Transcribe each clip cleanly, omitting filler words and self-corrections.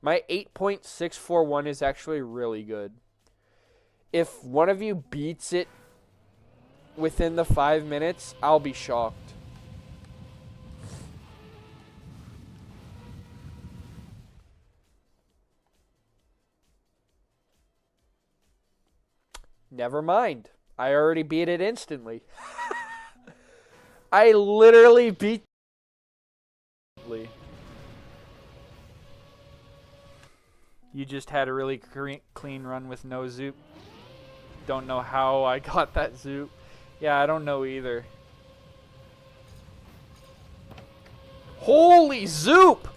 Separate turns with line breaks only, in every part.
My 8.641 is actually really good. If one of you beats it within the 5 minutes, I'll be shocked. Never mind. I already beat it instantly. I literally beat it. You just had a really clean run with no zoop. Don't know how I got that zoop. Yeah, I don't know either. Holy zoop!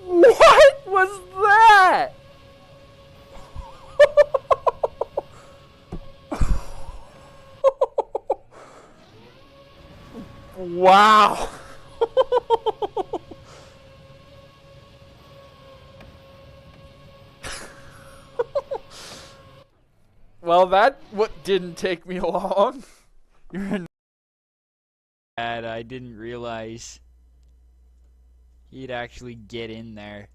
What was that? Wow. Well, that what didn't take me long. You're bad. I didn't realize he'd actually get in there.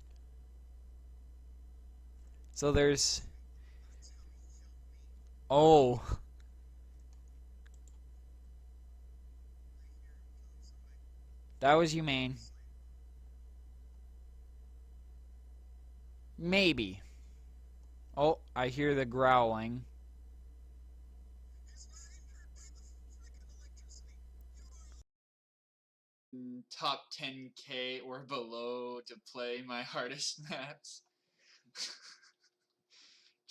So there's... Oh. That was humane. Maybe. Oh, I hear the growling. Top 10k or below to play my hardest maps.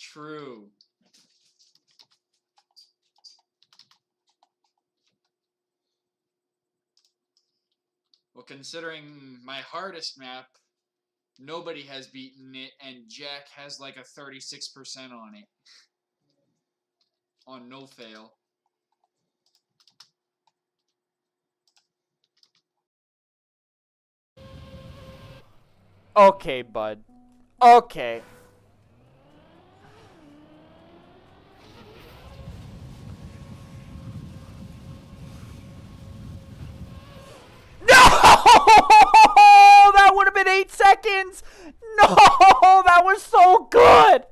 True. Well, considering my hardest map, nobody has beaten it, and Jack has like a 36% on it. On no fail. Okay, bud. Okay. No! That would have been 8 seconds! No! That was so good!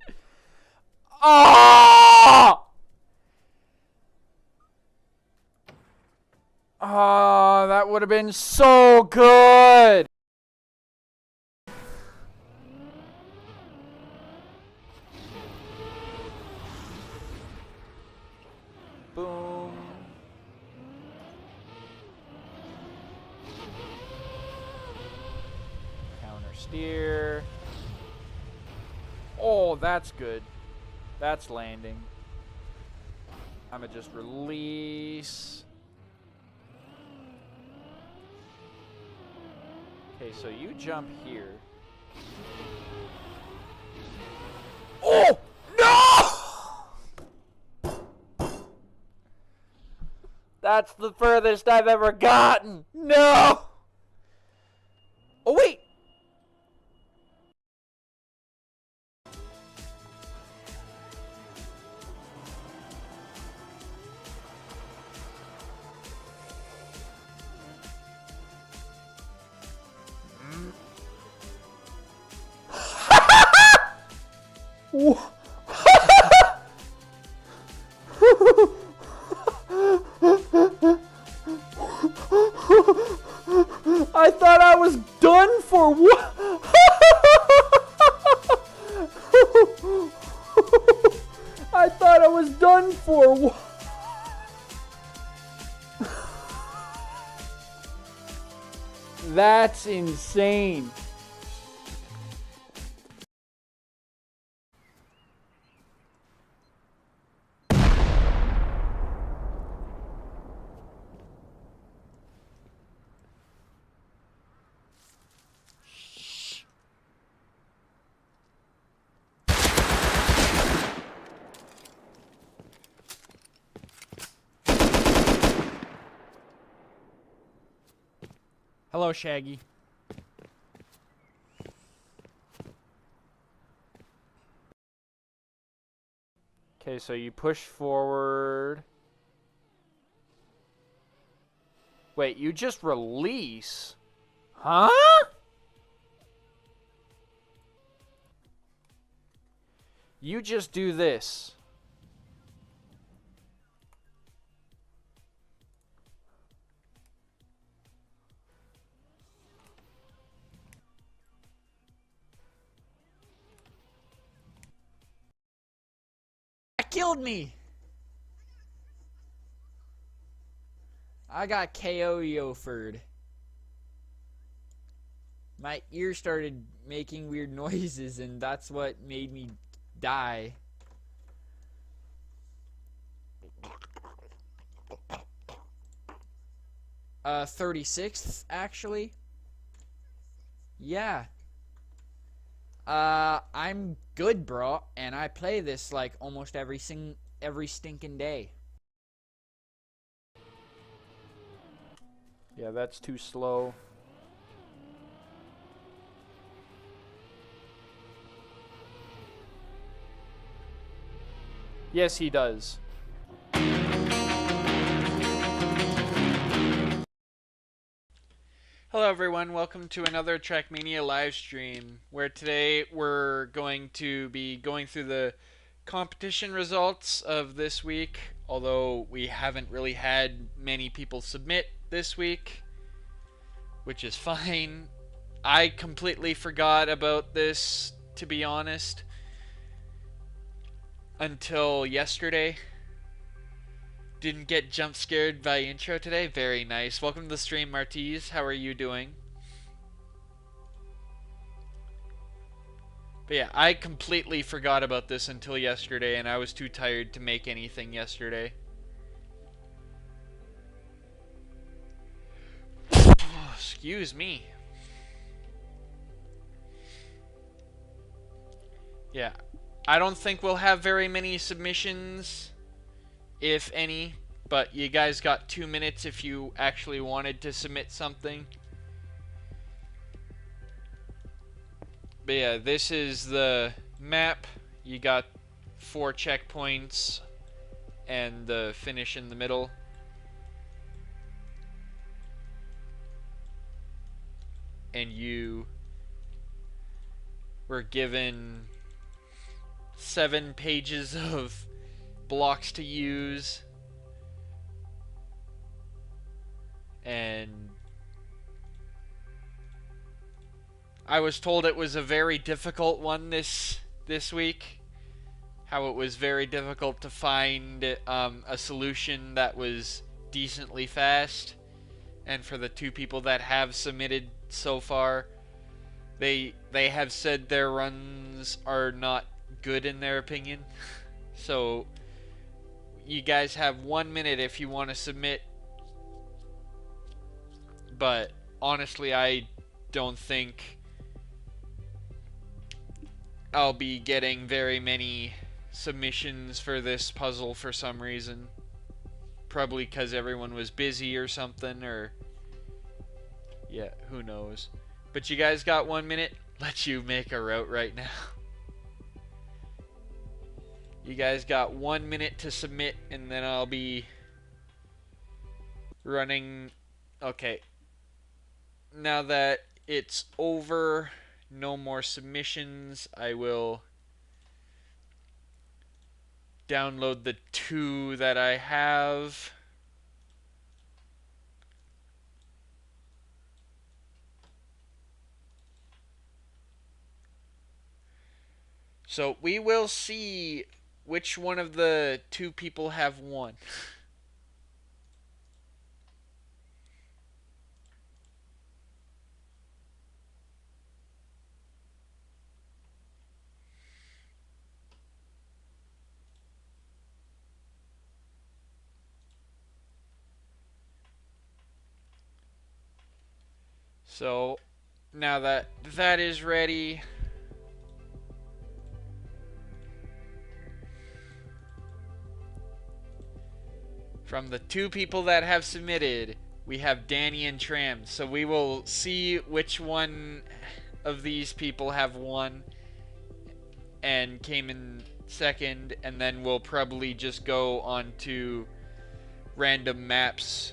Oh! Oh, that would have been so good! Boom. Counter steer. Oh, that's good. That's landing. I'ma just release. Okay, so you jump here. Oh! No! That's the furthest I've ever gotten. No! Oh, wait. I thought I was done for what? I thought I was done for what? That's insane. Hello, Shaggy. Okay, so you push forward. Wait, you just release? Huh? You just do this.
That killed me. I got KO-ford. My ear started making weird noises, and that's what made me die. Uh, 36th, actually. Yeah. I'm good, bro, and I play this like almost every stinking day.
Yeah, that's too slow. Yes, he does. Hello everyone, welcome to another Trackmania live stream, where today we're going to be going through the competition results of this week, although we haven't really had many people submit this week, which is fine. I completely forgot about this, to be honest, until yesterday. Didn't get jump scared by intro today. Very nice. Welcome to the stream, Martiz. How are you doing? But yeah, I completely forgot about this until yesterday, and I was too tired to make anything yesterday. Excuse me. Yeah, I don't think we'll have very many submissions, if any, but you guys got 2 minutes if you actually wanted to submit something. But yeah, this is the map. You got 4 checkpoints and the finish in the middle. And you were given 7 pages of blocks to use, and I was told it was a very difficult one this week. How it was very difficult to find a solution that was decently fast. And for the 2 people that have submitted so far, they have said their runs are not good in their opinion. So you guys have 1 minute if you want to submit. But honestly, I don't think I'll be getting very many submissions for this puzzle for some reason. Probably because everyone was busy or something, or yeah, who knows. But you guys got 1 minute? Let you make a route right now. You guys got 1 minute to submit, and then I'll be running. Okay. Now that it's over, no more submissions, I will download the 2 that I have. So we will see which one of the 2 people have won. So now that that is ready, from the 2 people that have submitted, we have Danny and Tram. So we will see which one of these people have won and came in second, and then we'll probably just go on to random maps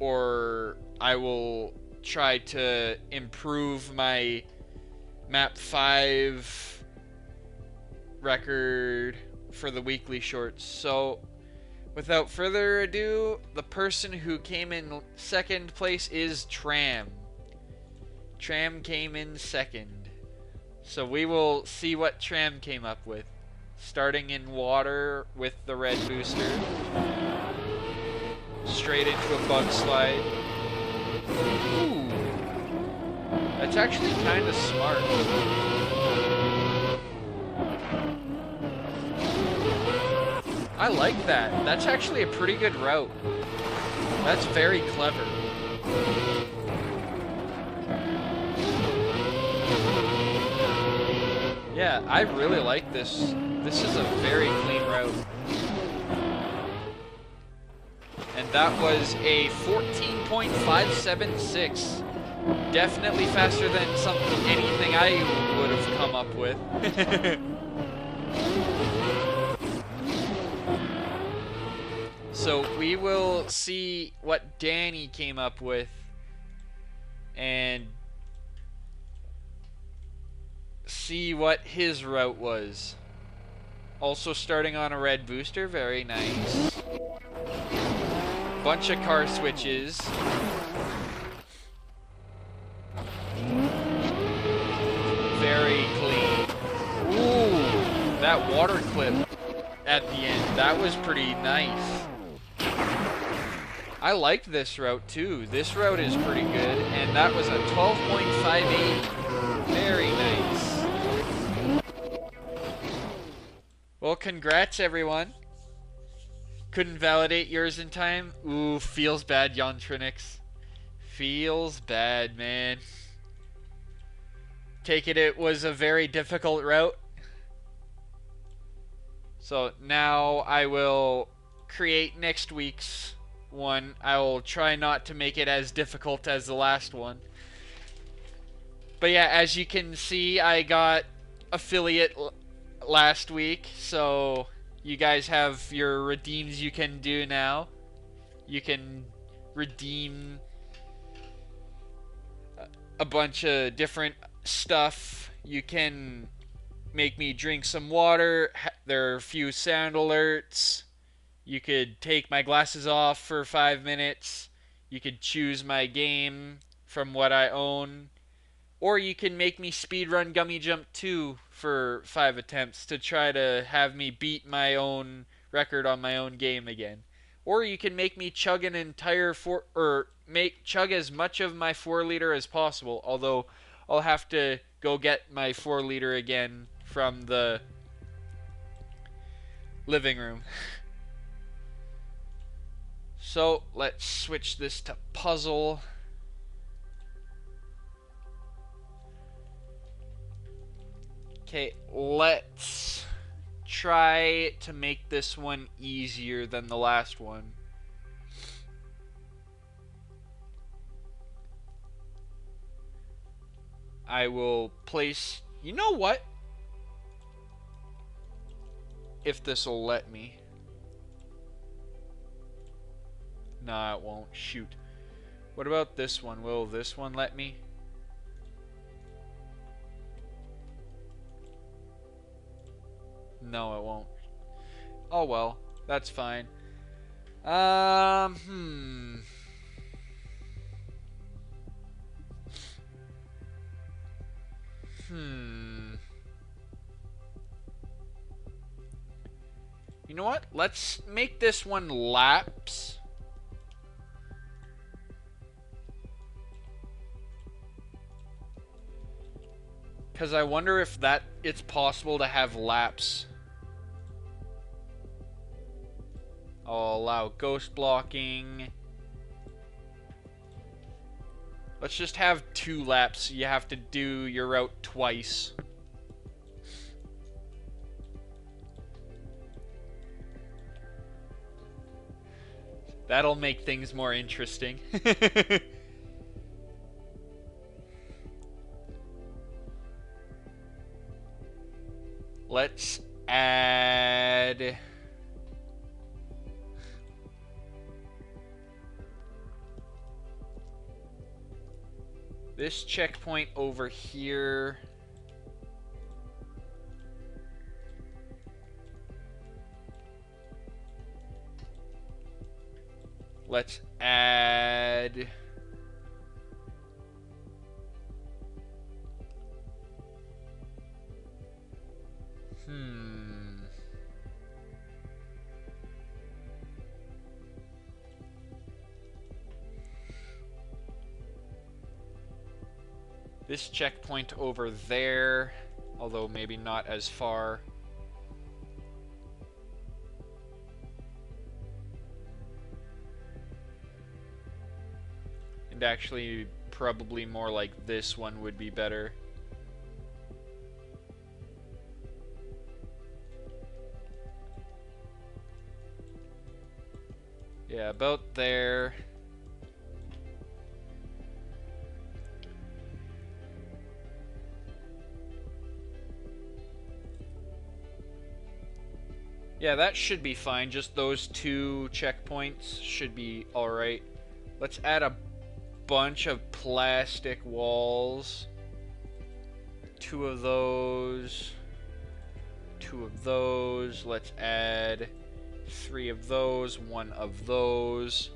or I will try to improve my map 5 record for the weekly shorts. So without further ado, the person who came in second place is Tram. Tram came in second. So we will see what Tram came up with. Starting in water with the red booster. Straight into a bug slide. Ooh. That's actually kind of smart. I like that. That's actually a pretty good route. That's very clever. Yeah, I really like this. This is a very clean route. And that was a 14.576. Definitely faster than anything I would have come up with. So we will see what Danny came up with and see what his route was. Also starting on a red booster, very nice. Bunch of car switches. Very clean. Ooh, that water clip at the end, that was pretty nice. I liked this route too. This route is pretty good, and that was a 12.58. Very nice. Well, congrats everyone. Couldn't validate yours in time. Ooh, feels bad, Yontrinix. Feels bad, man. Take it was a very difficult route. So now I will create next week's one. I will try not to make it as difficult as the last one. But yeah, as you can see, I got affiliate last week, so you guys have your redeems you can do now. You can redeem a bunch of different stuff. You can make me drink some water. There are a few sound alerts. You could take my glasses off for 5 minutes. You could choose my game from what I own. Or you can make me speedrun Gummy Jump 2 for 5 attempts to try to have me beat my own record on my own game again. Or you can make me chug an entire chug as much of my 4-liter as possible, although I'll have to go get my 4-liter again from the living room. So let's switch this to puzzle. Okay, let's try to make this one easier than the last one. I will place... You know what? If this will let me. Nah, it won't. Shoot. What about this one? Will this one let me? No, it won't. Oh well, that's fine. You know what? Let's make this one laps. Because I wonder if it's possible to have laps. I'll allow ghost blocking. Let's just have 2 laps. You have to do your route twice. That'll make things more interesting. Let's add... This checkpoint over here. Let's add... This checkpoint over there, although maybe not as far. And actually, probably more like this one would be better. Yeah, about there. Yeah, that should be fine. Just those two checkpoints should be alright. Let's add a bunch of plastic walls. 2 of those. 2 of those. Let's add 3 of those. 1 of those.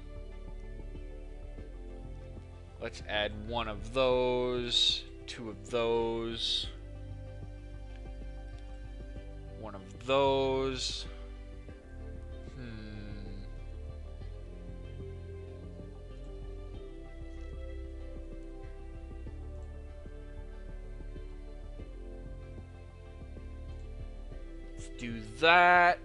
Let's add 1 of those. 2 of those. 1 of those. Let's do that.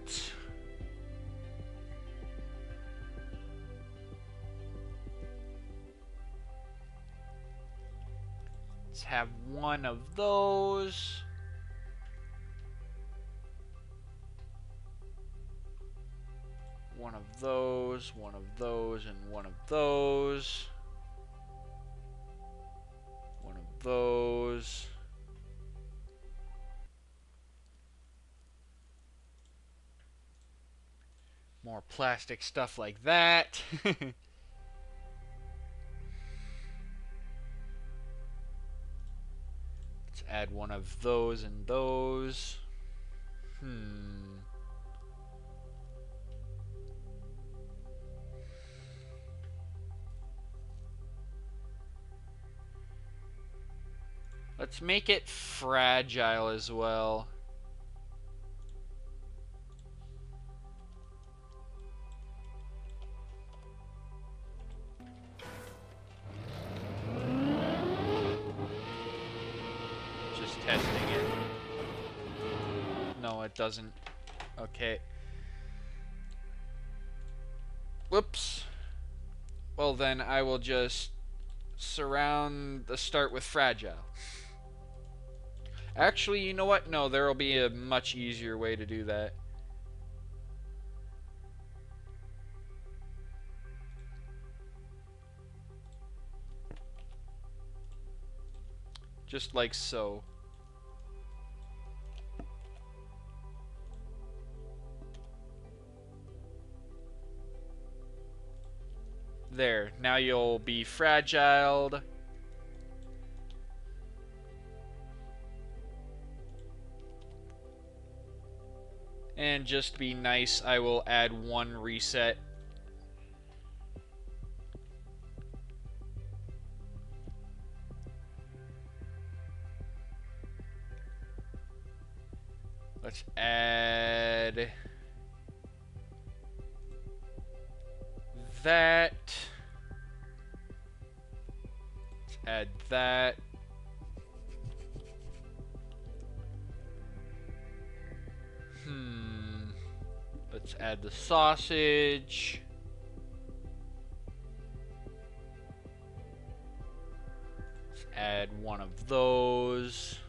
Let's have 1 of those. One of those, 1 of those, and 1 of those. 1 of those. More plastic stuff like that. Let's add 1 of those and those. Let's make it fragile as well. Just testing it. No, it doesn't. Okay. Whoops. Well then, I will just surround the start with fragile. Actually, you know what? No, there will be a much easier way to do that. Just like so. There. Now you'll be fragiled. And just to be nice, I will add 1 reset. Let's add that. Let's add that. Let's add the sausage. Let's add 1 of those.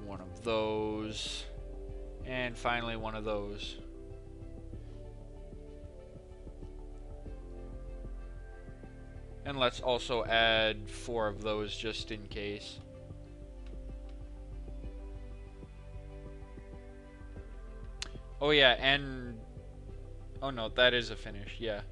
One of those. And finally 1 of those. And let's also add 4 of those just in case. Oh yeah, and Oh no, that is a finish, yeah.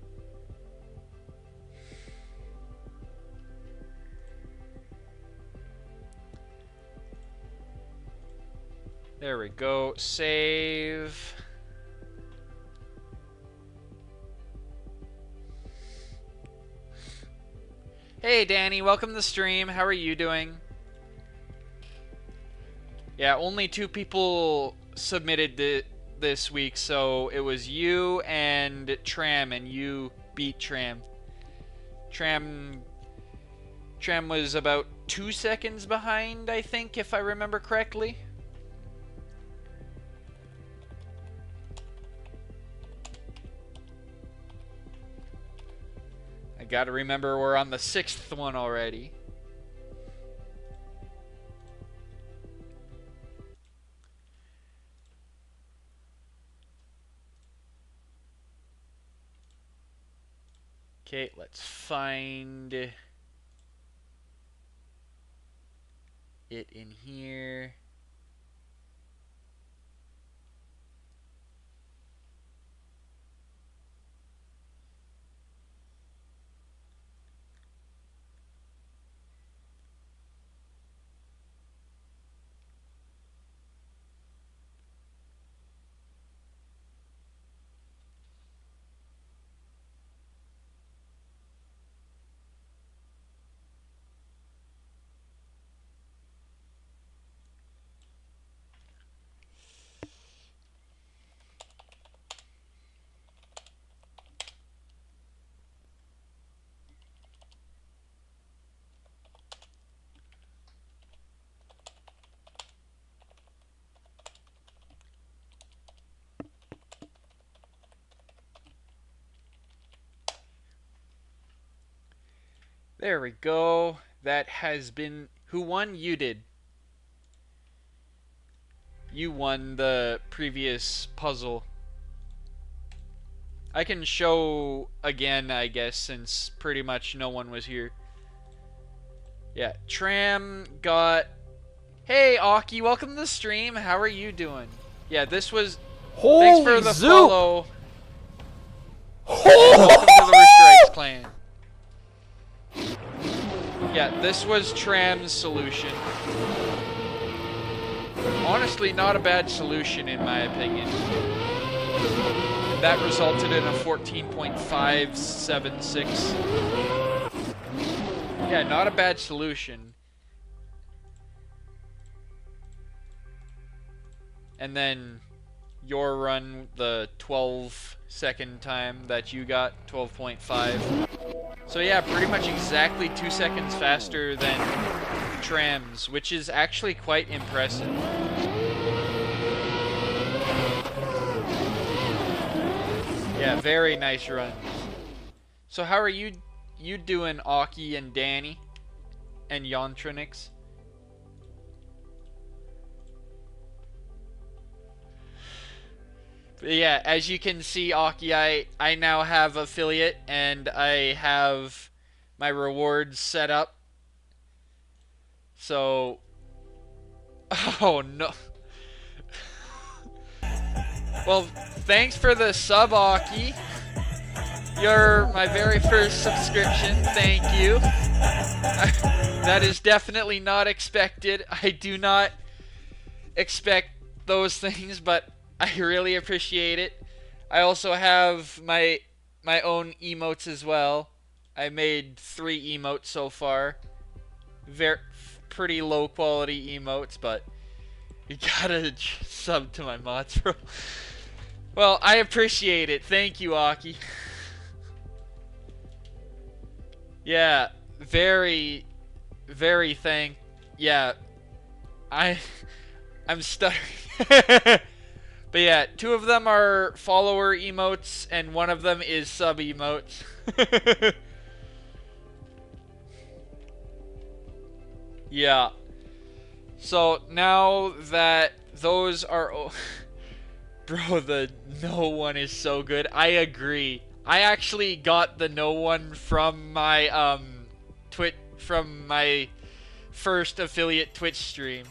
There we go. Save. Hey Danny, welcome to the stream. How are you doing? Yeah, only 2 people submitted this week, so it was you and Tram, and you beat Tram. Tram was about 2 seconds behind, I think, if I remember correctly. I gotta remember we're on the 6th one already. Okay, let's find it in here. There we go. That has been... Who won? You did. You won the previous puzzle. I can show again, I guess, since pretty much no one was here. Yeah, Tram got... Hey, Aki, welcome to the stream. How are you doing? Yeah, this was...
Holy
Thanks for the
zoop!
follow. Welcome to the Restrikes clan. Yeah, this was Tram's solution. Honestly, not a bad solution in my opinion. That resulted in a 14.576. Yeah, not a bad solution. And then your run, the 12-second time that you got, 12.5. So yeah, pretty much exactly 2 seconds faster than Tram's, which is actually quite impressive. Yeah, very nice runs. So how are you doing, Aki and Danny and Yontronix? But yeah, as you can see, Aki, I now have affiliate and I have my rewards set up. So, oh no. Well, thanks for the sub, Aki. You're my very first subscription. Thank you. That is definitely not expected. I do not expect those things, but I really appreciate it. I also have my own emotes as well. I made 3 emotes so far. Pretty low quality emotes, but you gotta sub to my mods, bro. Well, I appreciate it. Thank you, Aki. Yeah, very yeah, I'm stuttering. But yeah, 2 of them are follower emotes and 1 of them is sub emotes. Yeah. So now that those are bro, the no one is so good. I agree. I actually got the no one from my from my first affiliate Twitch stream.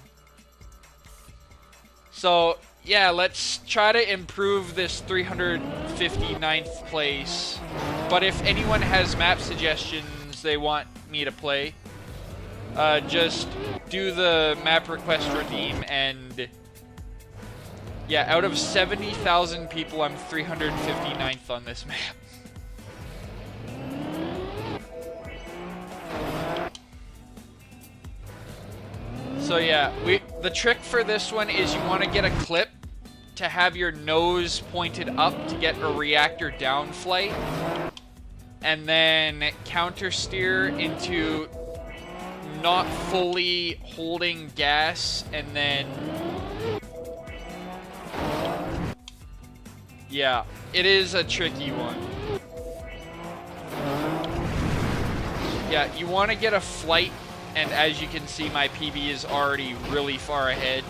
So yeah, let's try to improve this 359th place. But if anyone has map suggestions they want me to play, just do the map request redeem, and yeah, out of 70,000 people, I'm 359th on this map. So yeah, the trick for this one is you want to get a clip to have your nose pointed up to get a reactor down flight, and then counter steer into not fully holding gas, and then yeah, it is a tricky one. Yeah, you want to get a flight, and as you can see, my PB is already really far ahead.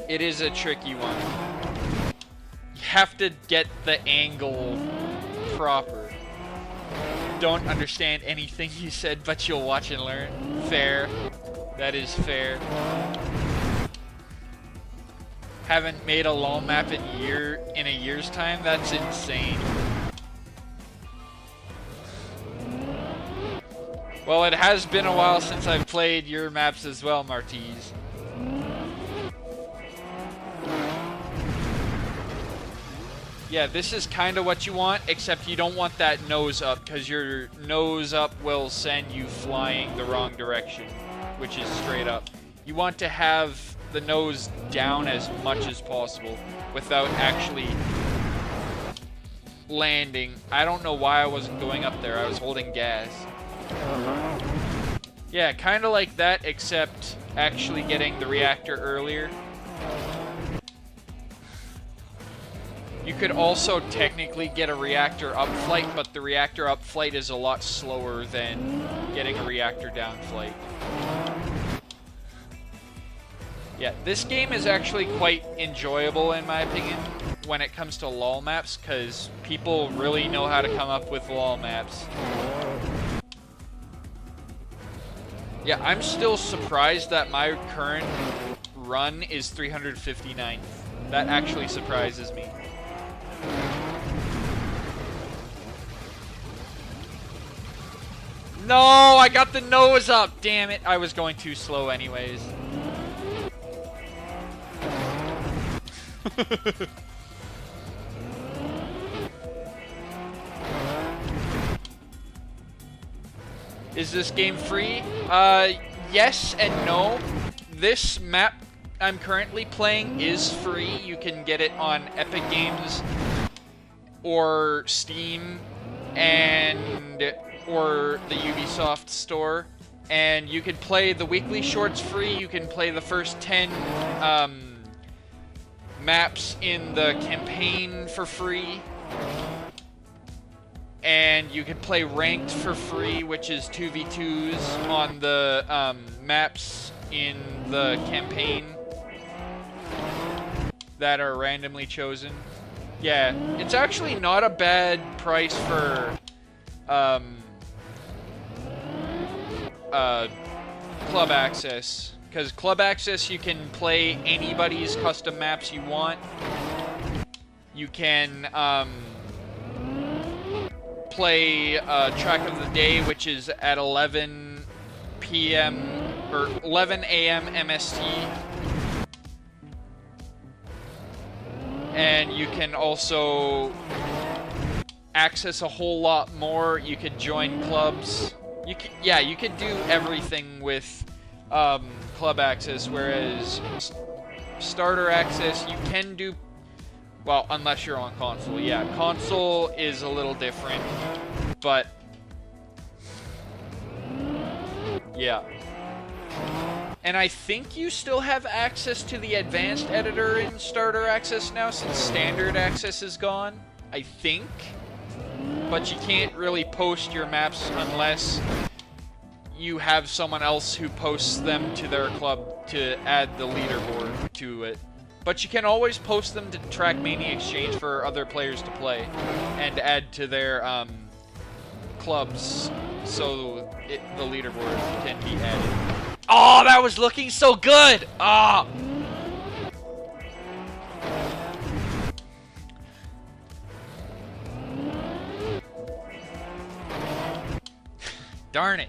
It is a tricky one. You have to get the angle proper. Don't understand anything you said, but you'll watch and learn. Fair. That is fair. Haven't made a LOL map in a year's time? That's insane. Well, it has been a while since I've played your maps as well, Martiz. Yeah, this is kind of what you want, except you don't want that nose up, because your nose up will send you flying the wrong direction, which is straight up. You want to have the nose down as much as possible without actually landing. I don't know why I wasn't going up there. I was holding gas. Yeah, kind of like that, except actually getting the reactor earlier. You could also technically get a reactor up flight, but the reactor up flight is a lot slower than getting a reactor down flight. Yeah, this game is actually quite enjoyable in my opinion when it comes to LOL maps, because people really know how to come up with LOL maps. Yeah, I'm still surprised that my current run is 359th. That actually surprises me. No, I got the nose up, damn it. I was going too slow anyways. Is this game free? Yes and no. This map I'm currently playing is free. You can get it on Epic Games or Steam or the Ubisoft store. And you can play the weekly shorts free. You can play the first 10 maps in the campaign for free. And you can play ranked for free, which is 2v2s on the maps in the campaign that are randomly chosen. Yeah, it's actually not a bad price for Club Access, because Club Access you can play anybody's custom maps you want. You can play Track of the Day, which is at 11 p.m. or 11 a.m. MST. And you can also access a whole lot more. You could join clubs. You could do everything with Club Access, whereas Starter Access you can do, well, unless you're on console. Yeah, console is a little different, but yeah. And I think you still have access to the advanced editor in Starter Access now, since Standard Access is gone, I think. But you can't really post your maps unless you have someone else who posts them to their club to add the leaderboard to it. But you can always post them to Trackmania Exchange for other players to play and add to their clubs so the leaderboard can be added. Oh! Oh, that was looking so good! Ah! Darn it.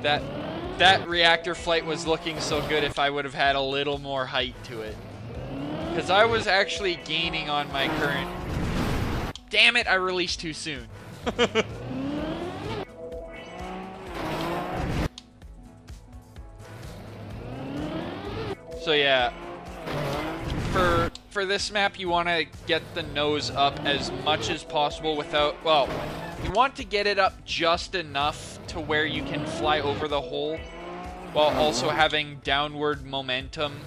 That reactor flight was looking so good if I would have had a little more height to it. Because I was actually gaining on my current... Damn it, I released too soon. So yeah, for this map, you want to get the nose up as much as possible without, well, you want to get it up just enough to where you can fly over the hole while also having downward momentum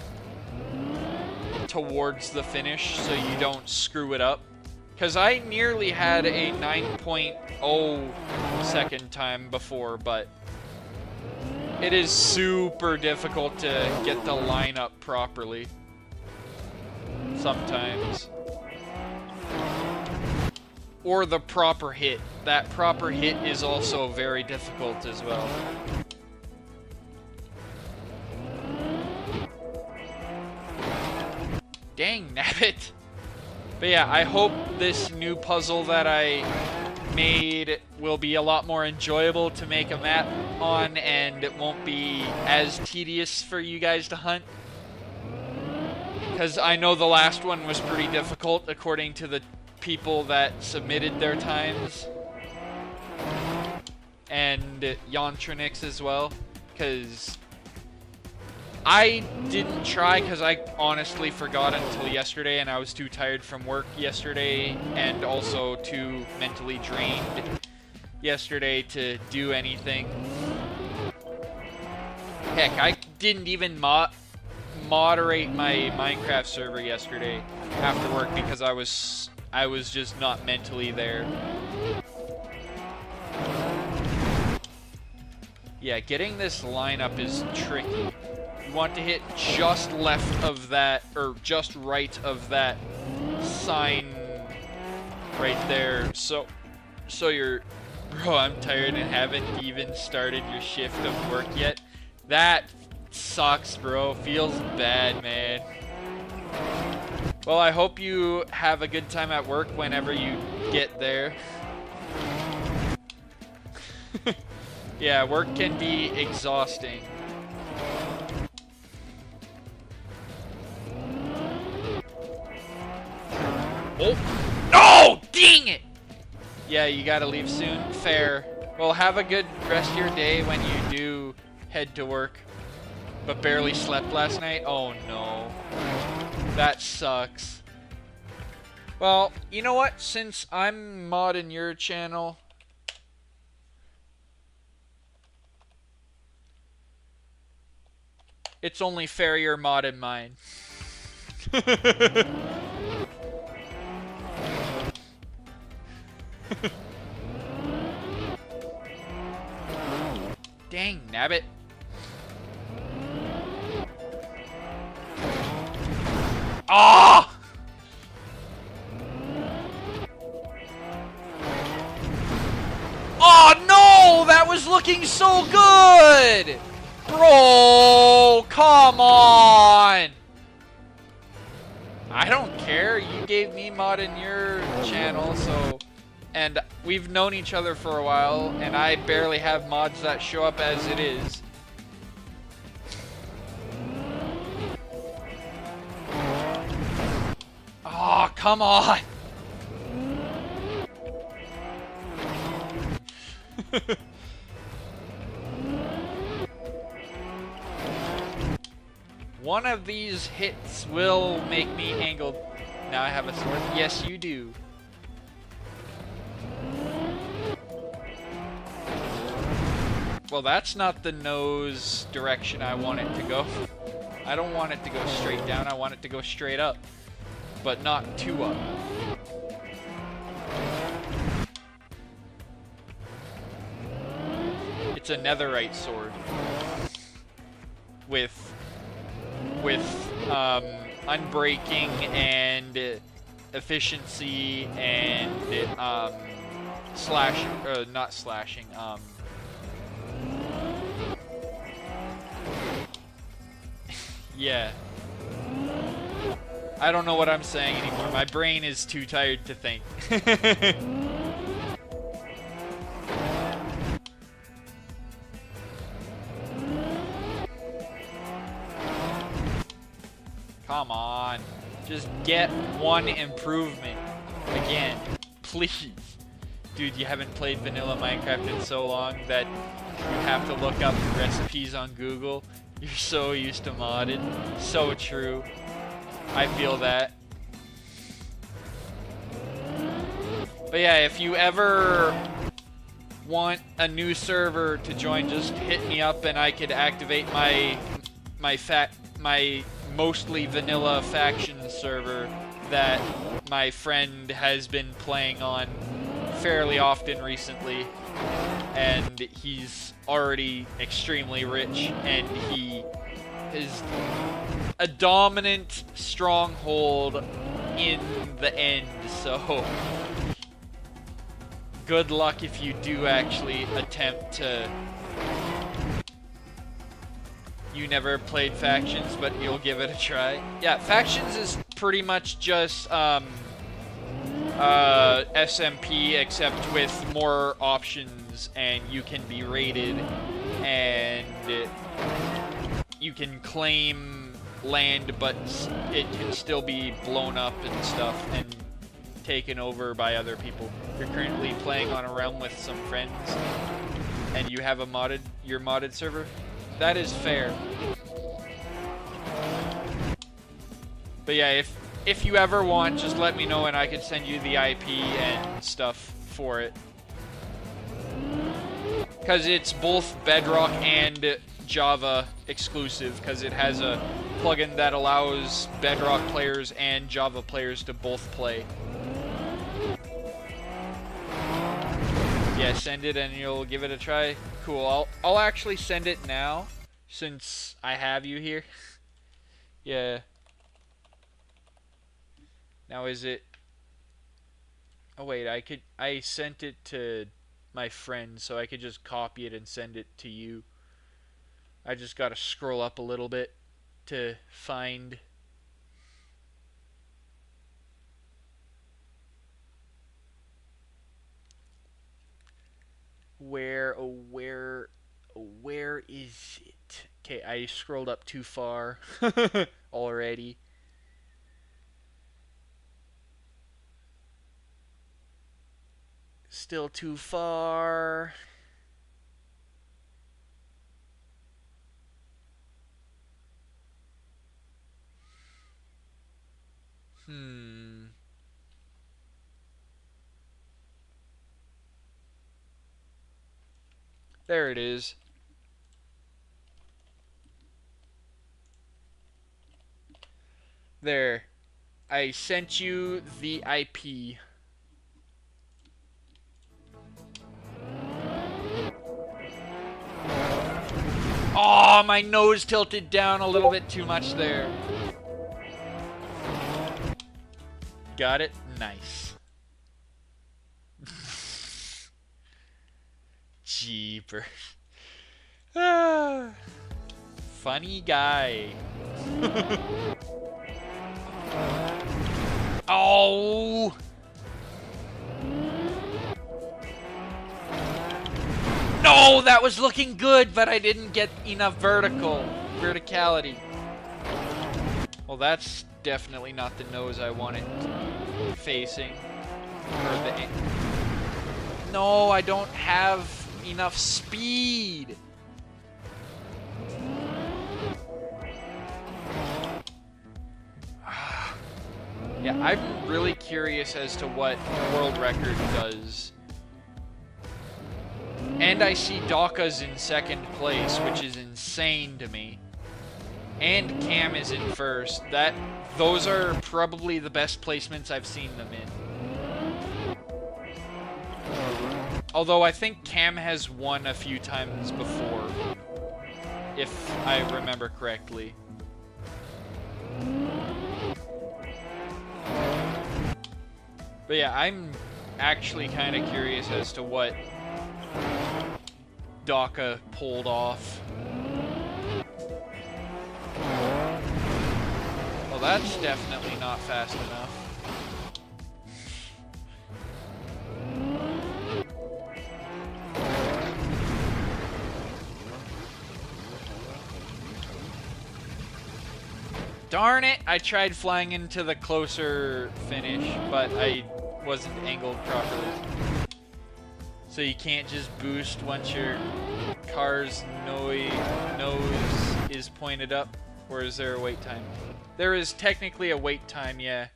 towards the finish so you don't screw it up. Because I nearly had a 9.0 second time before, but it is super difficult to get the line up properly sometimes. Or the proper hit. That proper hit is also very difficult as well. Dang, nabbit. But yeah, I hope this new puzzle that I made will be a lot more enjoyable to make a map on, and it won't be as tedious for you guys to hunt. Because I know the last one was pretty difficult according to the people that submitted their times. And Yontronix as well. Because I didn't try because I honestly forgot until yesterday, and I was too tired from work yesterday and also too mentally drained yesterday to do anything. Heck, I didn't even moderate my Minecraft server yesterday after work because I was just not mentally there. Yeah, getting this lineup is tricky. You want to hit just left of that, or just right of that sign right there. So you're... Bro, I'm tired and haven't even started your shift of work yet. That sucks, bro. Feels bad, man. Well, I hope you have a good time at work whenever you get there. Yeah, work can be exhausting. Oh! No! Dang it! Yeah, you gotta leave soon. Fair. Well, have a good rest of your day when you do head to work. But barely slept last night? Oh no. That sucks. Well, you know what? Since I'm modding your channel... It's only fair you're modding mine. Dang, nabbit. Ah! Oh no! That was looking so good! Bro, come on! I don't care. You gave me mod in your channel, so... And we've known each other for a while, and I barely have mods that show up as it is. Oh, come on! One of these hits will make me angled. Now I have a sword. Yes, you do. Well, that's not the nose direction I want it to go. I don't want it to go straight down. I want it to go straight up. But not too up. It's a netherite sword. With unbreaking and efficiency and not slashing, Yeah. I don't know what I'm saying anymore. My brain is too tired to think. Come on. Just get one improvement. Again. Please. Dude, you haven't played vanilla Minecraft in so long that you have to look up recipes on Google. You're so used to modded. So true. I feel that. But yeah, if you ever want a new server to join, just hit me up and I could activate my mostly vanilla faction server that my friend has been playing on fairly often recently, and he's already extremely rich, and he is a dominant stronghold in the end, so good luck if you do actually attempt to. You never played Factions, but you'll give it a try. Yeah, Factions is pretty much just SMP, except with more options, and you can be raided, and you can claim land, but it can still be blown up and stuff and taken over by other people. You're currently playing on a realm with some friends, and you have your modded server. That is fair. But yeah, if you ever want, just let me know and I can send you the IP and stuff for it. Because it's both Bedrock and Java exclusive, because it has a plugin that allows Bedrock players and Java players to both play. Yeah, send it and you'll give it a try. Cool. I'll actually send it now, since I have you here. Yeah. Now is it? Oh wait, I sent it to my friend, so I could just copy it and send it to you. I just gotta scroll up a little bit to find. Where is it? Okay, I scrolled up too far already. Still too far. There it is. There. I sent you the IP. Oh, my nose tilted down a little bit too much there. Got it? Nice. Jeepers. Funny guy. Oh! No, that was looking good, but I didn't get enough verticality. Well, that's definitely not the nose I wanted facing. No, I don't have enough speed. Yeah, I'm really curious as to what world record does. And I see Dawka's in second place, which is insane to me. And Cam is in first. Those are probably the best placements I've seen them in. Although I think Cam has won a few times before, if I remember correctly. But yeah, I'm actually kind of curious as to what Dawka pulled off. that's definitely not fast enough. Darn it! I tried flying into the closer finish, but I wasn't angled properly. So you can't just boost once your car's nose is pointed up? Or is there a wait time? There is technically a wait time, yeah.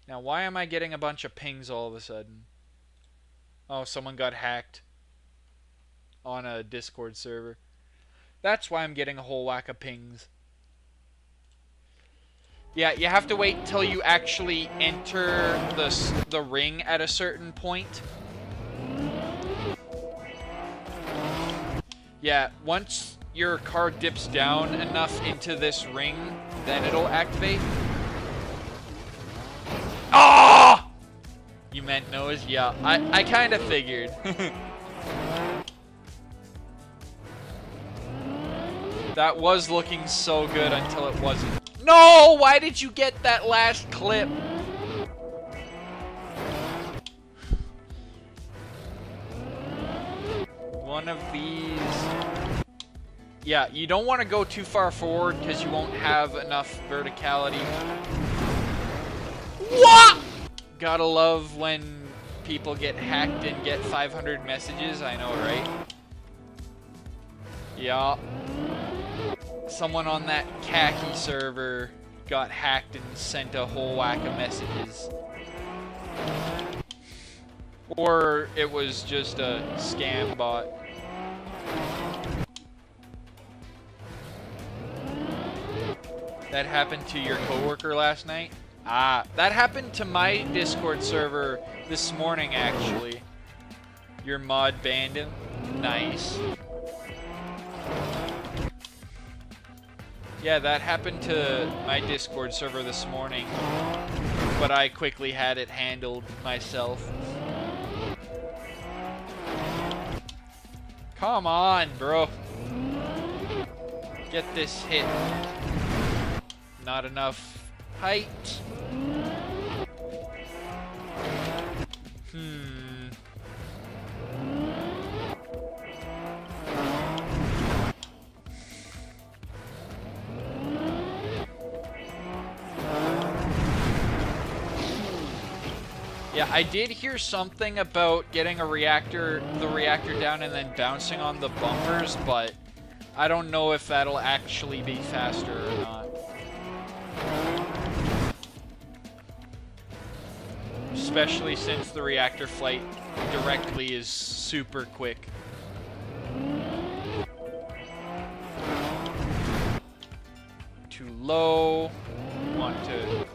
Now why am I getting a bunch of pings all of a sudden? Oh, someone got hacked on a Discord server. That's why I'm getting a whole whack of pings. Yeah, you have to wait until you actually enter the ring at a certain point. Yeah, once your car dips down enough into this ring, then it'll activate. Ah! You meant nose? Yeah, I kind of figured. That was looking so good until it wasn't. No! Why did you get that last clip? One of these. Yeah, you don't want to go too far forward because you won't have enough verticality. What? Gotta love when people get hacked and get 500 messages. I know, right? Yeah. Someone on that khaki server got hacked and sent a whole whack of messages. Or it was just a scam bot. That happened to your coworker last night? Ah, that happened to my Discord server this morning, actually. Your mod banned him? Nice. Yeah, that happened to my Discord server this morning, but I quickly had it handled myself. Come on, bro. Get this hit. Not enough height. Yeah, I did hear something about getting the reactor down and then bouncing on the bumpers, but I don't know if that'll actually be faster or not. Especially since the reactor flight directly is super quick. Too low. Want to...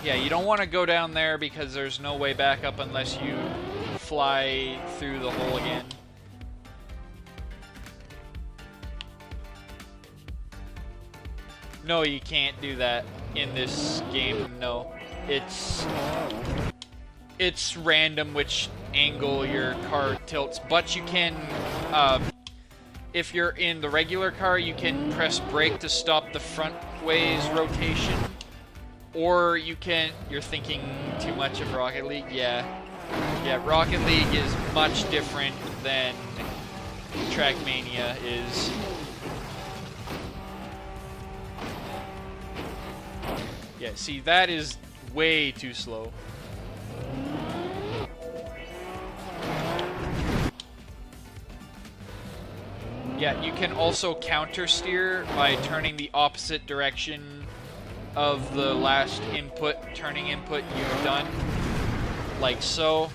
Yeah, you don't want to go down there because there's no way back up unless you fly through the hole again. No, you can't do that in this game, no. It's random which angle your car tilts, but you can, if you're in the regular car, you can press brake to stop the front ways rotation. Or you can, you're thinking too much of Rocket League, yeah. Yeah, Rocket League is much different than Trackmania is. Yeah, see, that is way too slow. Yeah, you can also counter steer by turning the opposite direction of the last turning input you've done. Like so.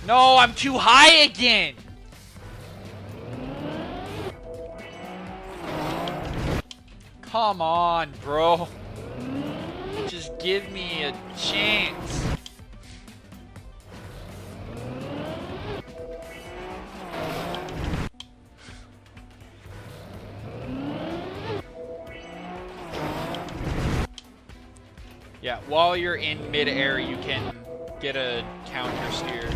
No, I'm too high again! Come on, bro. Just give me a chance. Yeah, while you're in mid-air, you can get a counter steer.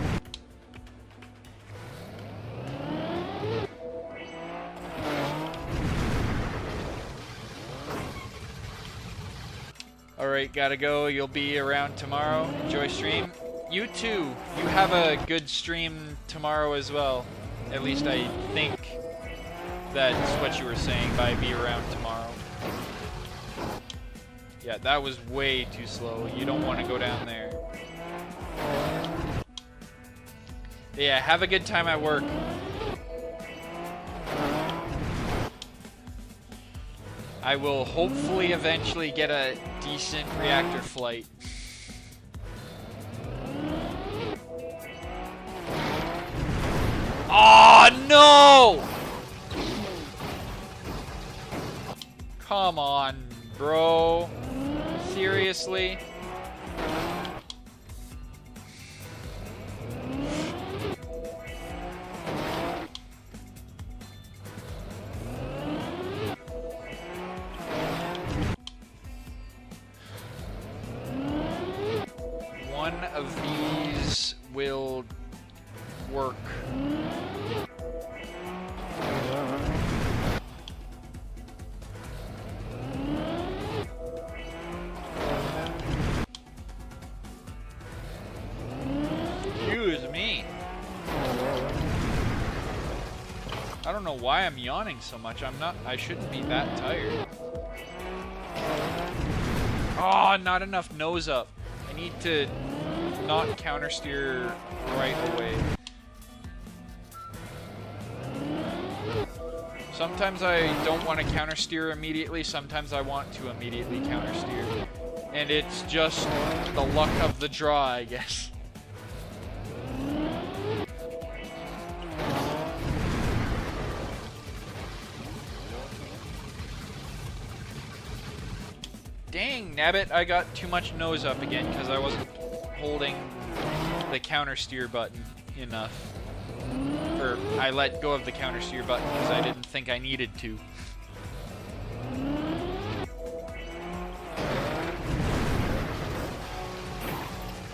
Alright, gotta go. You'll be around tomorrow. Enjoy stream. You too. You have a good stream tomorrow as well. At least I think that's what you were saying by be around tomorrow. Yeah, that was way too slow. You don't want to go down there. Yeah, have a good time at work. I will hopefully eventually get a decent reactor flight. Oh no! Come on, bro. Seriously? One of these will work. Excuse me. I don't know why I'm yawning so much. I shouldn't be that tired. Oh, not enough nose up. I need to not countersteer right away. Sometimes I don't want to countersteer immediately, sometimes I want to immediately countersteer. And it's just the luck of the draw, I guess. Dang, nabbit, I got too much nose up again because I wasn't holding the countersteer button enough. Or I let go of the countersteer button because I didn't think I needed to.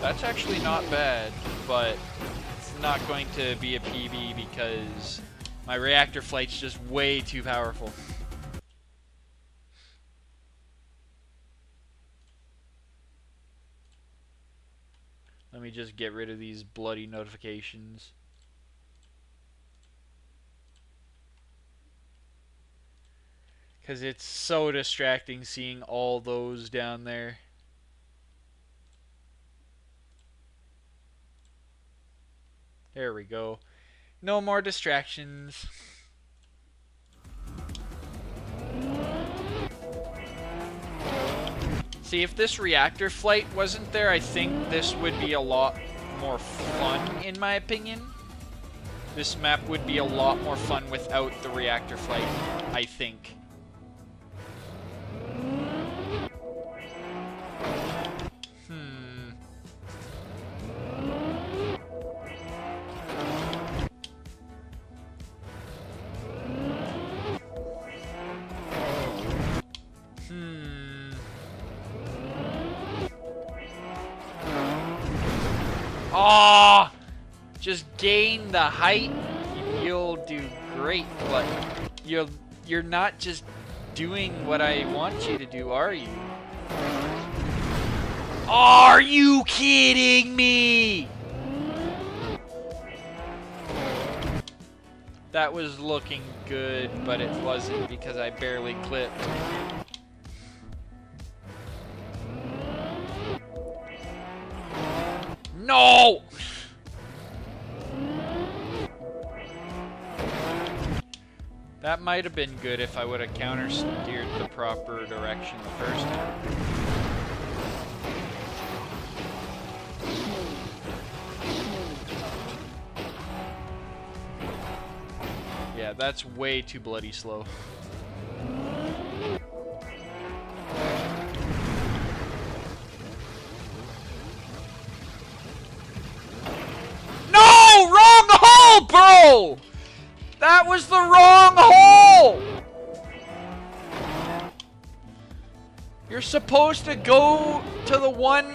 That's actually not bad, but it's not going to be a PB because my reactor flight's just way too powerful. Let me just get rid of these bloody notifications. Because it's so distracting seeing all those down there. There we go. No more distractions. See, if this reactor flight wasn't there, I think this would be a lot more fun, in my opinion. This map would be a lot more fun without the reactor flight, I think. Oh, just gain the height. You'll do great, but you're not just doing what I want you to do, are you? Are you kidding me? That was looking good, but it wasn't because I barely clipped. No! That might have been good if I would have counter-steered the proper direction the first time. Yeah, that's way too bloody slow. No! Wrong hole, bro! That was the wrong hole! You're supposed to go to the one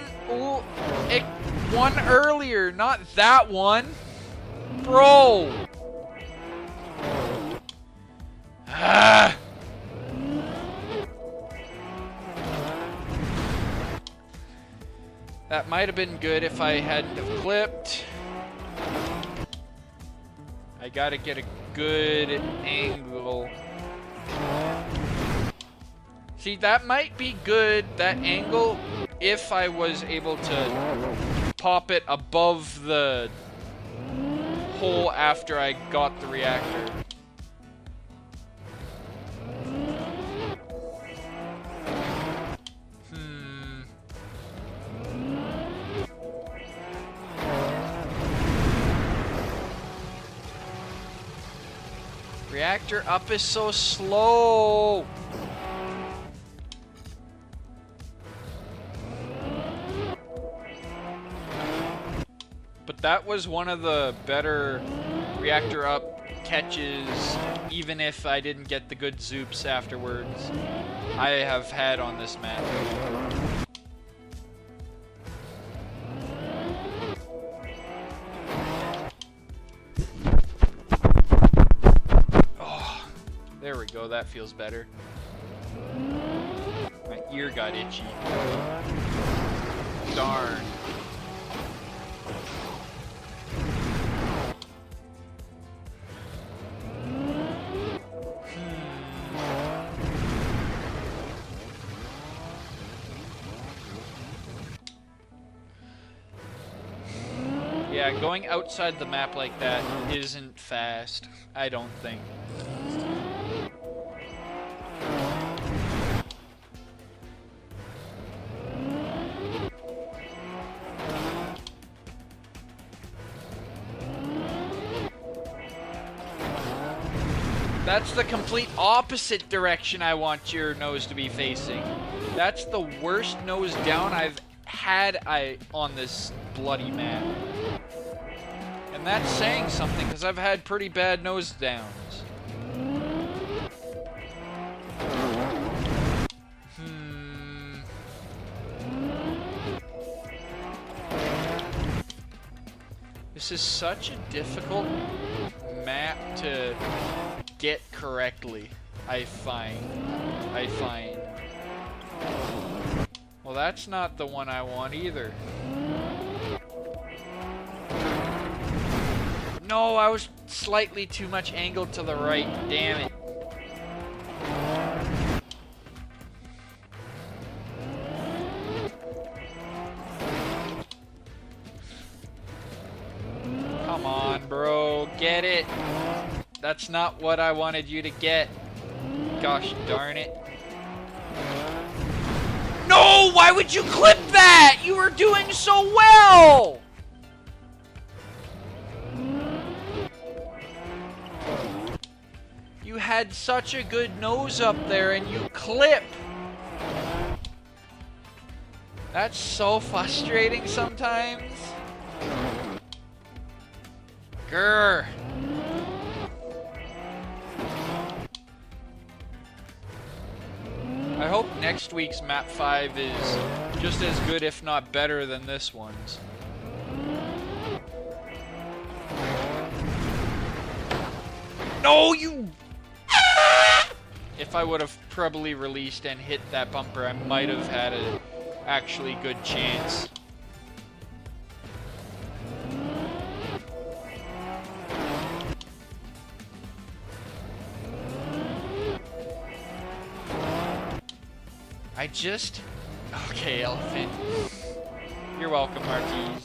earlier, not that one. Bro! Ah! That might have been good if I hadn't have clipped. I gotta get a good angle. See, that might be good, that angle, if I was able to pop it above the hole after I got the reactor. Reactor up is so slow. But that was one of the better reactor up catches, even if I didn't get the good zoops afterwards, I have had on this map. There we go, that feels better. My ear got itchy. Darn. Yeah, going outside the map like that isn't fast, I don't think. That's the complete opposite direction I want your nose to be facing. That's the worst nose down I've had on this bloody map. And that's saying something, because I've had pretty bad nose downs. This is such a difficult map to get correctly, I find. Well, that's not the one I want either. No, I was slightly too much angled to the right, damn it. Come on, bro, get it. That's not what I wanted you to get. Gosh darn it. No! Why would you clip that? You were doing so well! You had such a good nose up there and you clip. That's so frustrating sometimes. Grr. I hope next week's map 5 is just as good, if not better, than this one's. No, you... If I would have probably released and hit that bumper, I might have had an actually good chance. I just... Okay, Elephant. You're welcome, Marquise.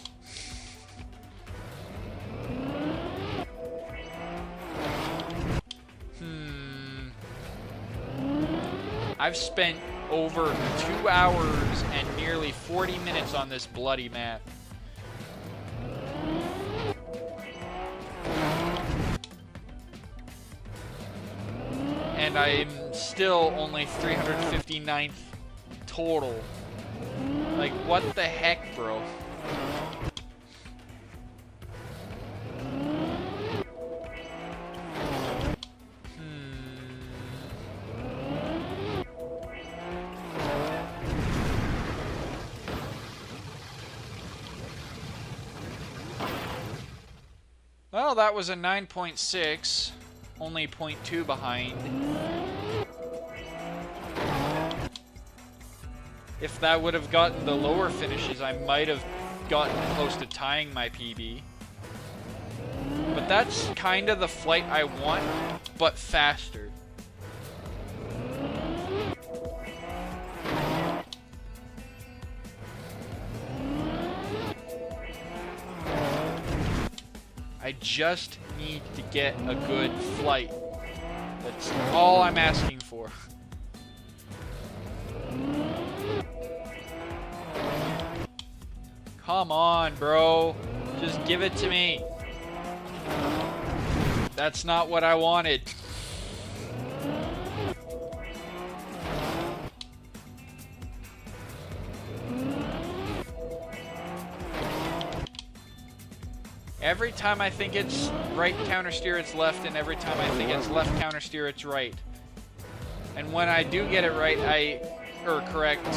I've spent over 2 hours and nearly 40 minutes on this bloody map. And I'm still only 359th total. Like, what the heck, bro? Well, that was a 9.6, only 0.2 behind. If that would have gotten the lower finishes, I might have gotten close to tying my PB. But that's kind of the flight I want, but faster. I just need to get a good flight. That's all I'm asking for. Come on, bro. Just give it to me. That's not what I wanted. Every time I think it's right countersteer, it's left, and every time I think it's left countersteer, it's right. And when I do get it right, correct,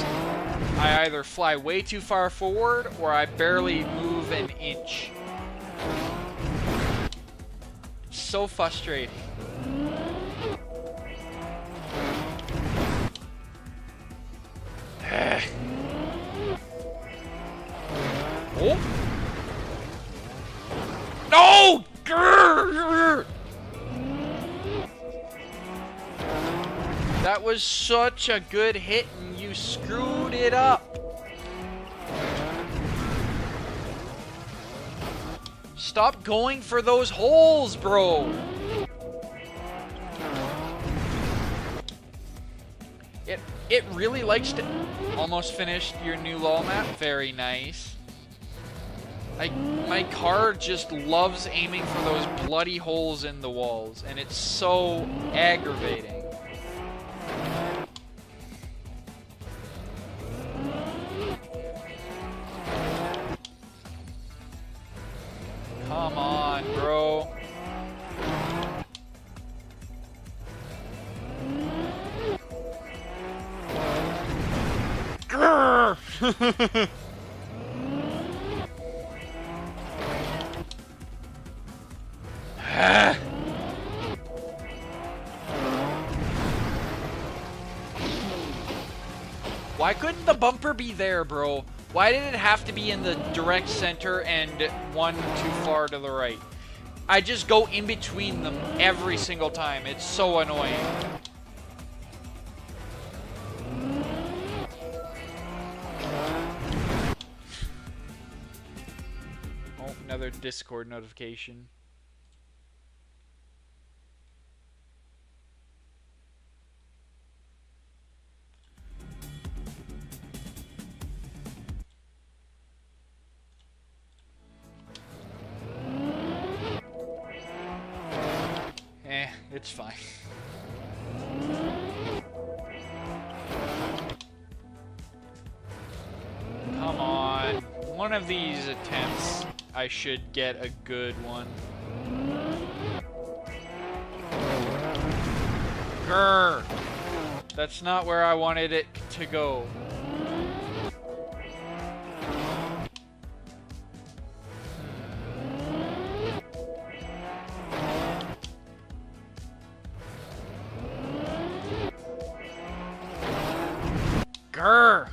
I either fly way too far forward or I barely move an inch. It's so frustrating. Oh! No! Grrr! That was such a good hit and you screwed it up. Stop going for those holes, bro. It really likes to... Almost finished your new LOL map. Very nice. My car just loves aiming for those bloody holes in the walls, and it's so aggravating. Come on, bro. Grrr! Why couldn't the bumper be there, bro? Why did it have to be in the direct center and one too far to the right? I just go in between them every single time. It's so annoying. Oh, another Discord notification. It's fine. Come on. One of these attempts, I should get a good one. Grr! That's not where I wanted it to go. Grr!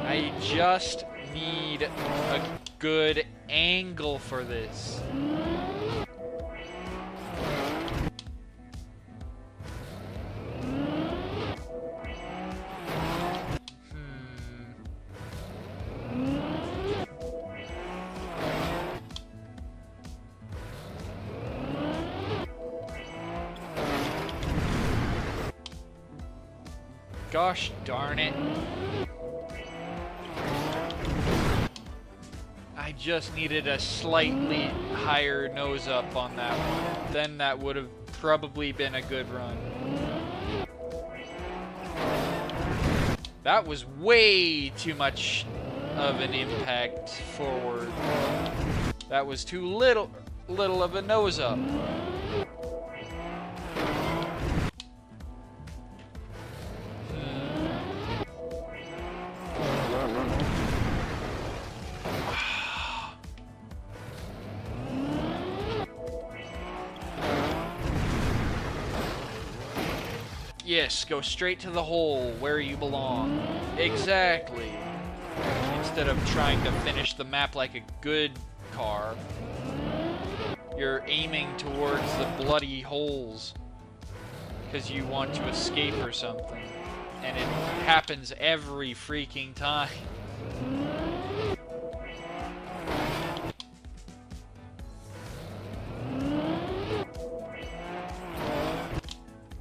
I just need a good angle for this. Gosh darn it. I just needed a slightly higher nose up on that one. Then that would have probably been a good run. That was way too much of an impact forward. That was too little of a nose up. Yes, go straight to the hole where you belong. Exactly. Instead of trying to finish the map like a good car, you're aiming towards the bloody holes because you want to escape or something. And it happens every freaking time.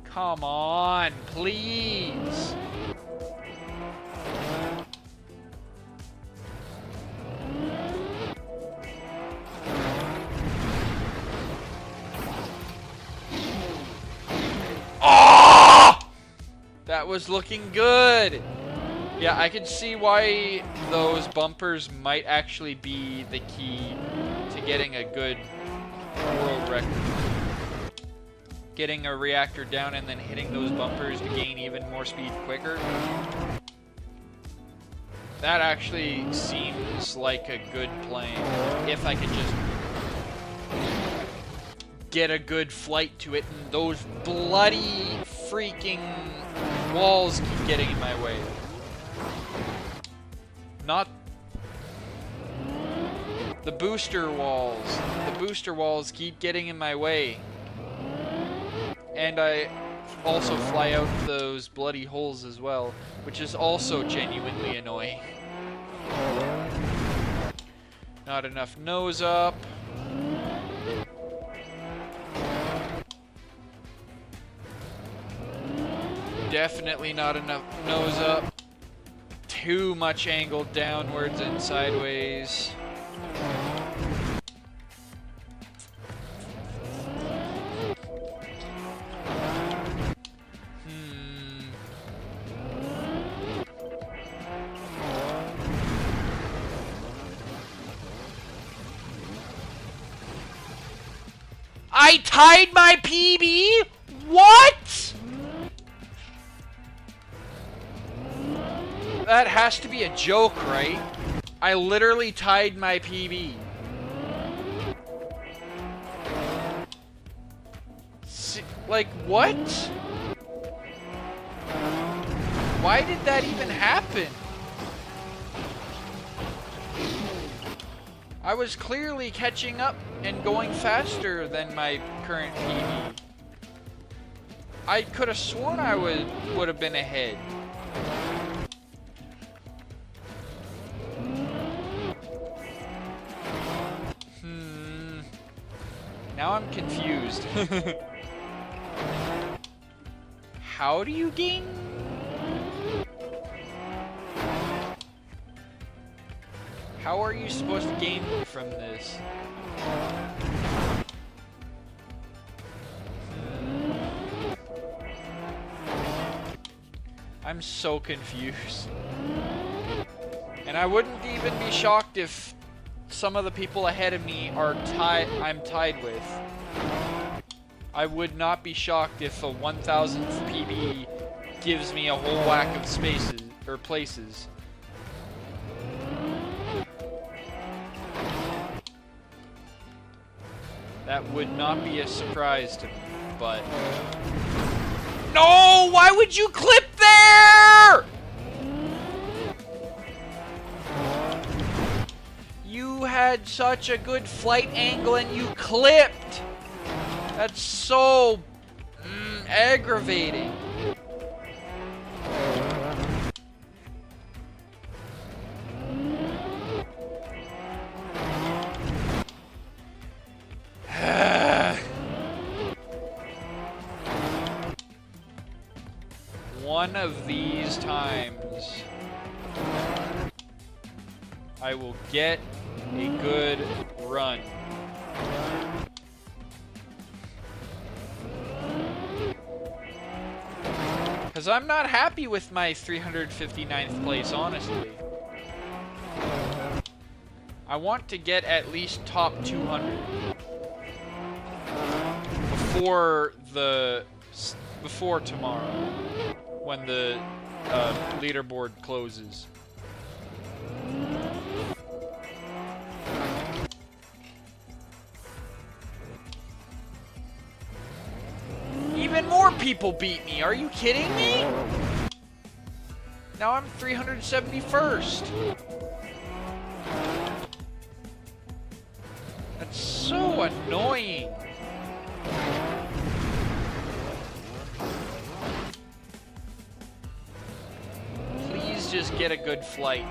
Come on, please. Oh! That was looking good. Yeah, I could see why those bumpers might actually be the key to getting a good world record. Getting a reactor down and then hitting those bumpers to gain even more speed quicker. That actually seems like a good plan. If I could just get a good flight to it, and those bloody freaking walls keep getting in my way. Not the booster walls. The booster walls keep getting in my way. And I also fly out those bloody holes as well, which is also genuinely annoying. Not enough nose up. Definitely not enough nose up. Too much angle downwards and sideways. I tied my PB? What? That has to be a joke, right? I literally tied my PB. Like, what? Why did that even happen? I was clearly catching up and going faster than my current PB. I could have sworn I would have been ahead. Now I'm confused. How do you gain? How are you supposed to gain from this? I'm so confused. And I wouldn't even be shocked if some of the people ahead of me are I'm tied with. I would not be shocked if a 1000th PB gives me a whole whack of spaces or places. That would not be a surprise to me, but no! Why would you clip there? You had such a good flight angle and you clipped. That's so aggravating. One of these times, I will get a good run. Because I'm not happy with my 359th place, honestly. I want to get at least top 200 before tomorrow, when the leaderboard closes. Even more people beat me. Are you kidding me? Now I'm 371st. That's so annoying. Please just get a good flight.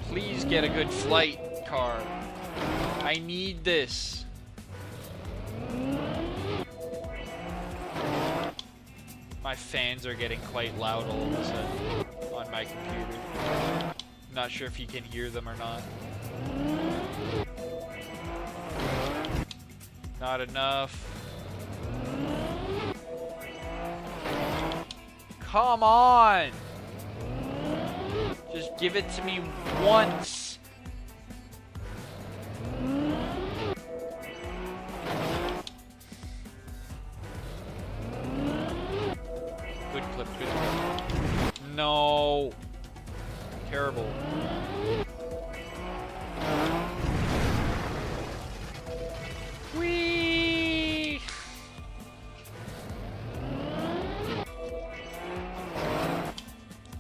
Please get a good flight, car. I need this. My fans are getting quite loud all of a sudden on my computer. Not sure if you can hear them or not. Not enough. Come on! Just give it to me once. Good clip, good clip. No. Terrible. Whee!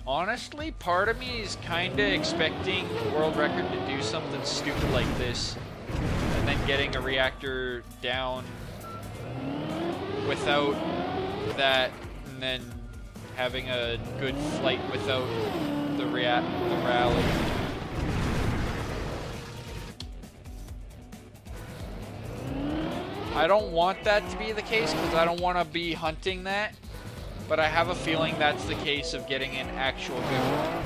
Honestly, part of me is kinda expecting World Record to do something stupid like this, and then getting a reactor down without that, and then having a good flight without the rally. I don't want that to be the case because I don't want to be hunting that, but I have a feeling that's the case of getting an actual good one.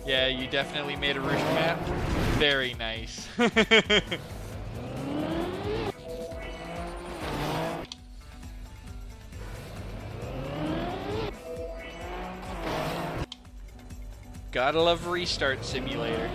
Yeah, you definitely made a roof map. Very nice. Gotta love Restart Simulator.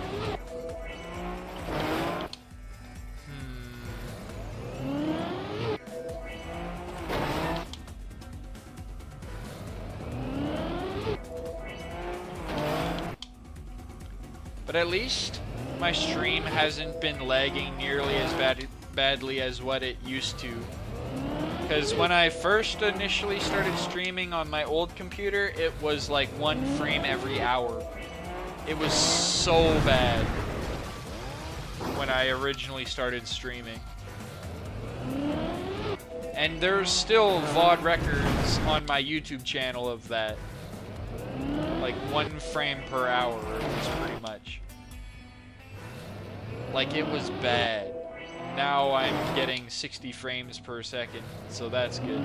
But at least my stream hasn't been lagging nearly as badly as what it used to. Because when I first initially started streaming on my old computer, it was like 1 frame every hour. It was so bad when I originally started streaming. And there's still VOD records on my YouTube channel of that. Like 1 frame per hour, it was pretty much. Like, it was bad. Now I'm getting 60 frames per second, so that's good.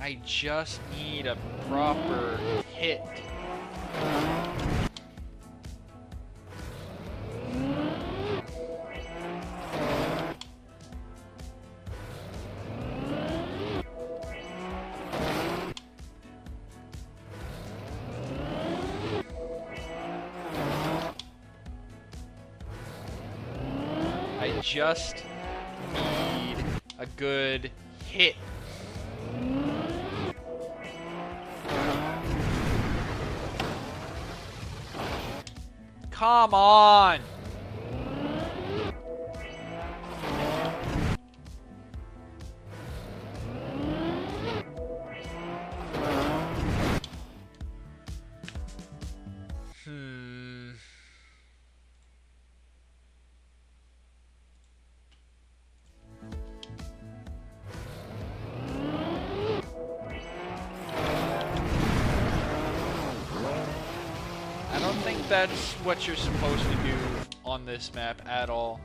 I just need a proper hit. I just need a good hit. Come on! I don't think that's what you're supposed to do on this map at all.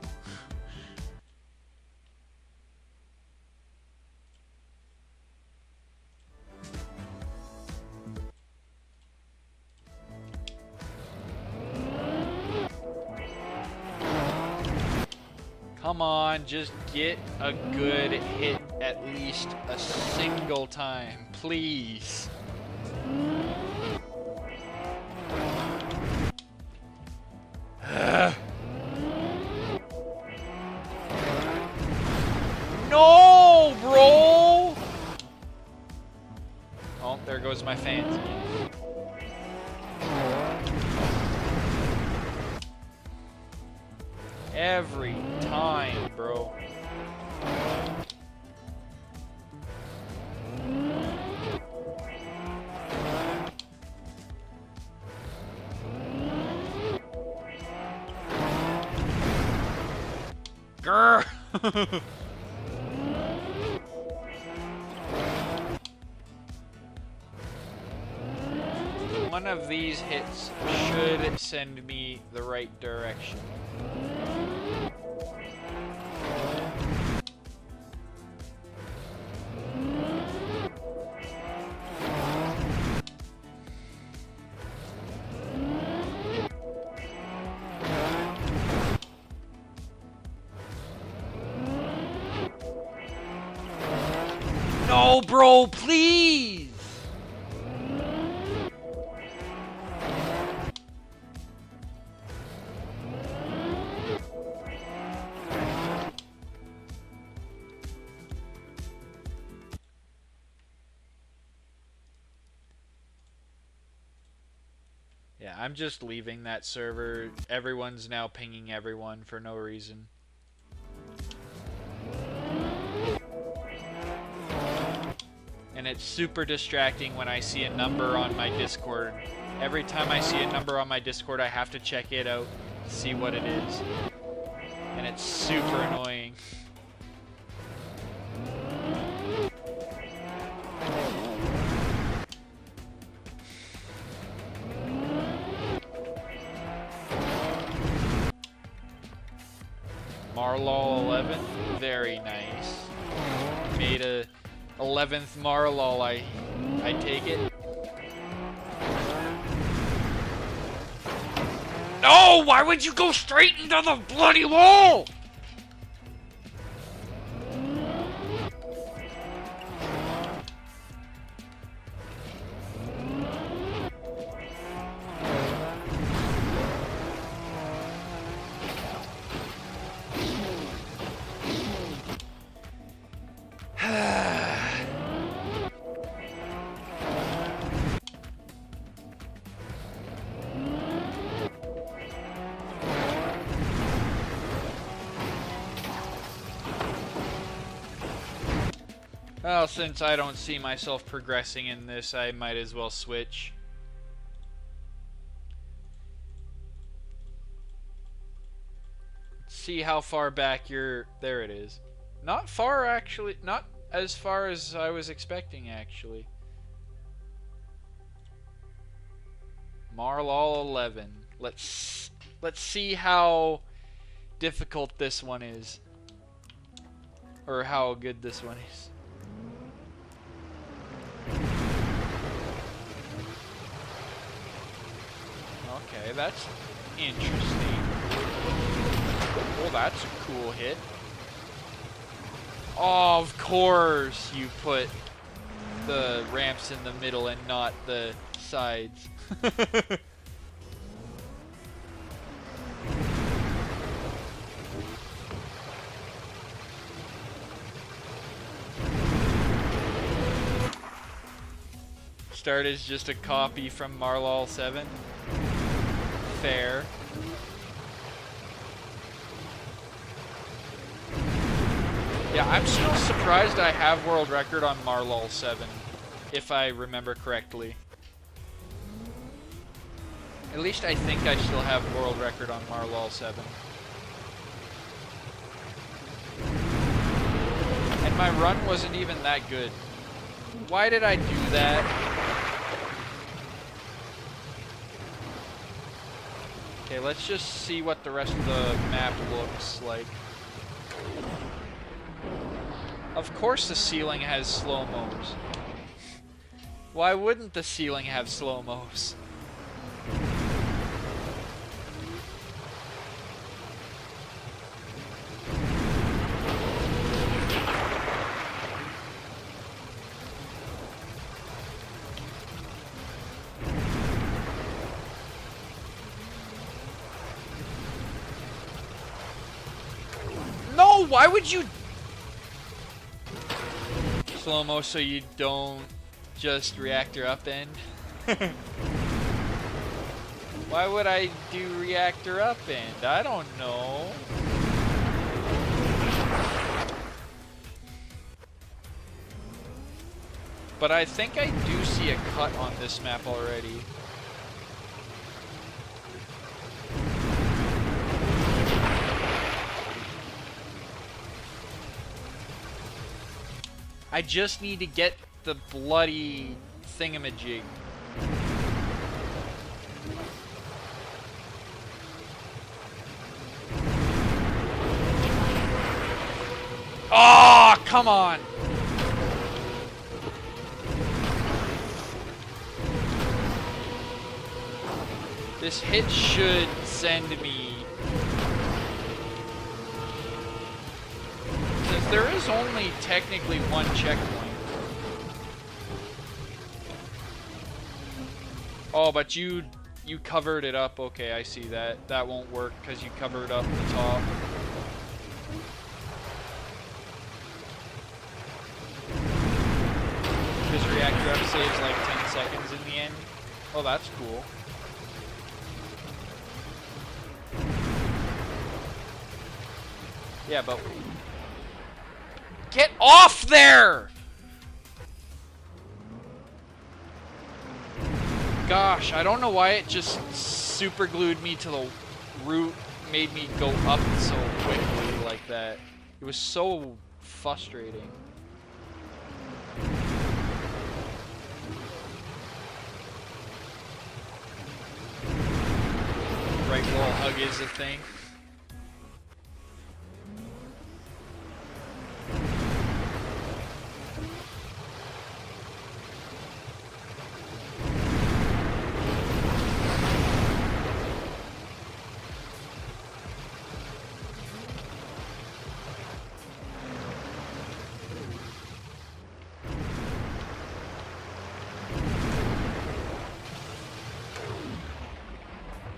Come on, just get a good hit at least a single time, please. No, bro! Oh, there goes goes my fans again. Every time, bro. Grr! One of these hits should send me the right direction. No, bro, please! Yeah, I'm just leaving that server. Everyone's now pinging everyone for no reason. And it's super distracting when I see a number on my Discord. Every time I see a number on my Discord, I have to check it out, see what it is. And it's super annoying. Marlol 11, very nice. Made a 11th Marlol, I take it. No! Why would you go straight into the bloody wall? Well, since I don't see myself progressing in this, I might as well switch. See how far back you're... There it is. Not far, actually. Not as far as I was expecting, actually. Marlol 11. Let's see how difficult this one is. Or how good this one is. Okay, that's interesting. Well, that's a cool hit. Oh, of course you put the ramps in the middle and not the sides. Start is just a copy from Marlol 7. Fair. Yeah, I'm still surprised I have world record on Marlol 7, if I remember correctly. At least I think I still have world record on Marlol 7. And my run wasn't even that good. Why did I do that? Okay, let's just see what the rest of the map looks like. Of course the ceiling has slow-mos. Why wouldn't the ceiling have slow-mos? No, why would you... Slow-mo so you don't just reactor up end? Why would I do reactor up end? I don't know. But I think I do see a cut on this map already. I just need to get the bloody thingamajig. Oh, come on! This hit should send me. Since there is only technically one checkpoint. Oh, but you covered it up. Okay, I see that. That won't work because you covered up the top. Because reactor up saves like 10 seconds in the end. Oh, that's cool. Yeah, but... Get off there! Gosh, I don't know why it just super glued me to the root, made me go up so quickly like that. It was so frustrating. Right wall hug is a thing.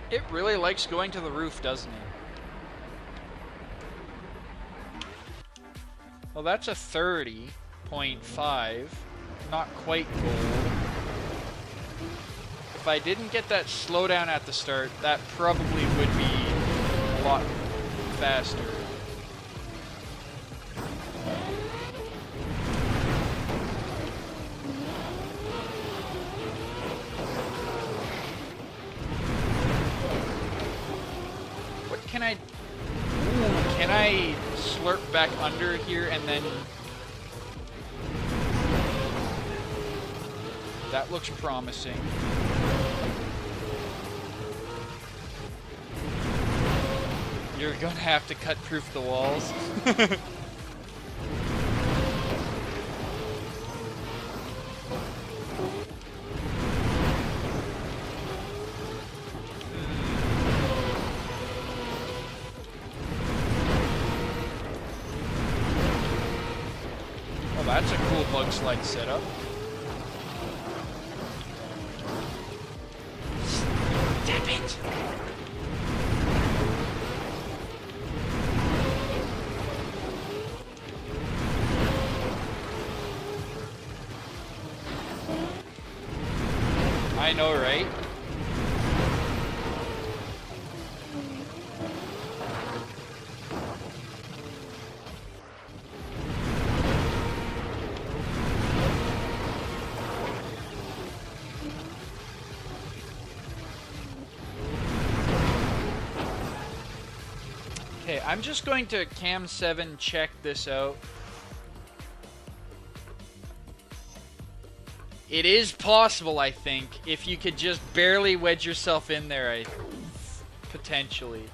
It really likes going to the roof, doesn't it? Well, that's a 30.5. Not quite gold. If I didn't get that slowdown at the start, that probably would be a lot faster. Can I slurp back under here and then... That looks promising. You're gonna have to cut-proof the walls. That's a cool bug slide setup. Step it! I know, right? Okay, I'm just going to Cam 7 check this out. It is possible, I think, if you could just barely wedge yourself in there, potentially.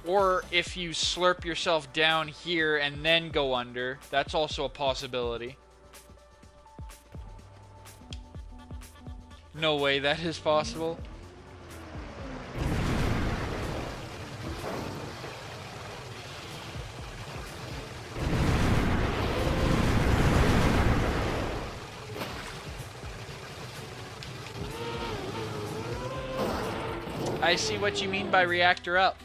Or if you slurp yourself down here and then go under, that's also a possibility. No way that is possible. I see what you mean by reactor up.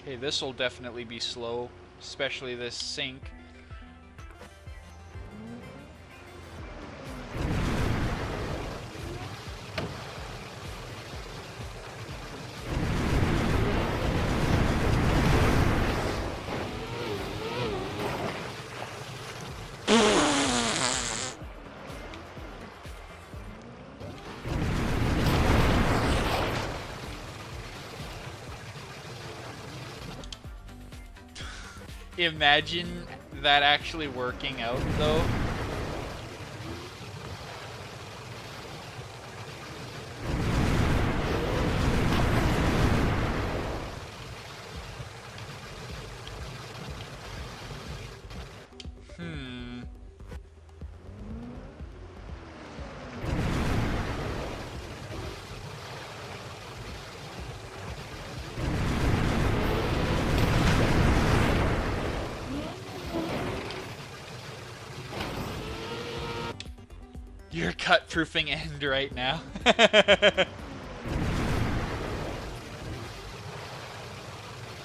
Okay, this will definitely be slow, especially this sink. Imagine that actually working out, though. You're cut-proofing end right now.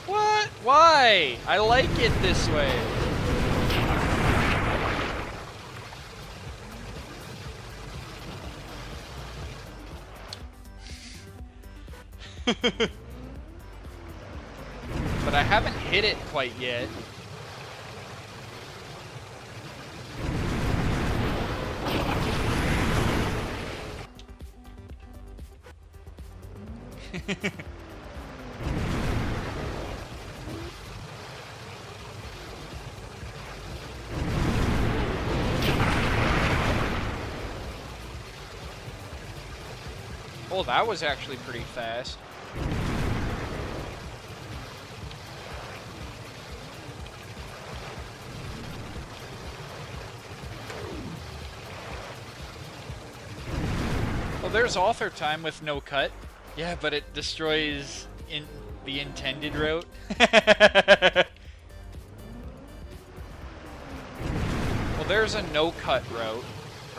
What? Why? I like it this way. But I haven't hit it quite yet. Oh, that was actually pretty fast. Well, there's author time with no cut. Yeah, but it destroys the intended route. Well, there's a no-cut route,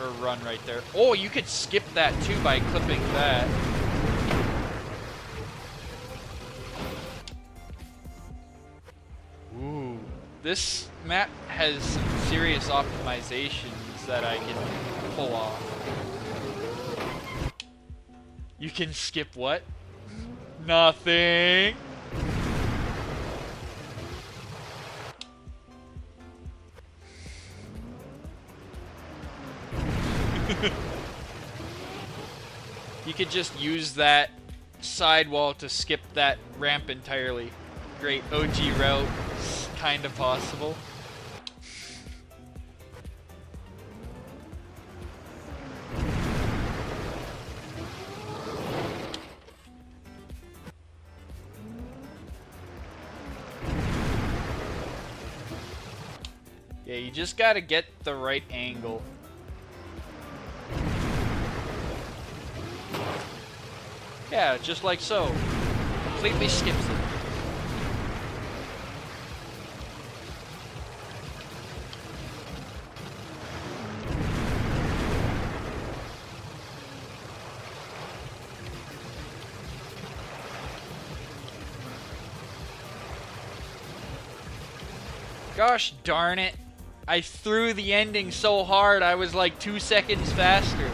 or run right there. Oh, you could skip that too by clipping that. Ooh. This map has some serious optimizations that I can pull off. You can skip what? Nothing. You could just use that sidewall to skip that ramp entirely. Great OG route, kind of possible. Yeah, you just gotta get the right angle. Yeah, just like so. Completely skips it. Gosh darn it. I threw the ending so hard I was like 2 seconds faster.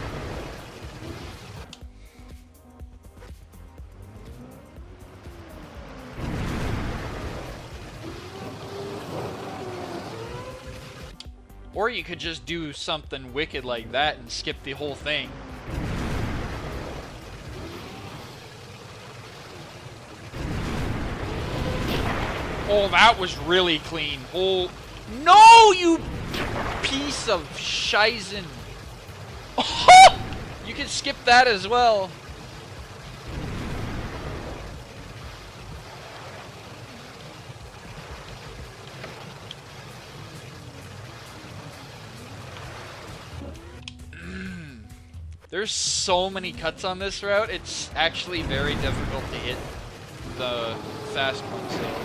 Or you could just do something wicked like that and skip the whole thing. Oh, that was really clean. Oh, no, you piece of shizen. Oh, you can skip that as well. There's so many cuts on this route, it's actually very difficult to hit the fast ones though.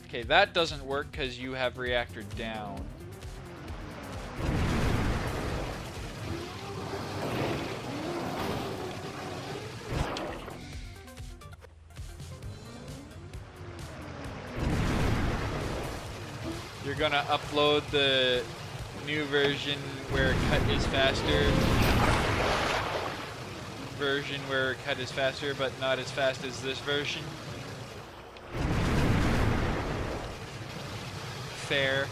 Okay, that doesn't work because you have reactor down. You're gonna upload the new version where cut is faster. Version where cut is faster, but not as fast as this version. Fair.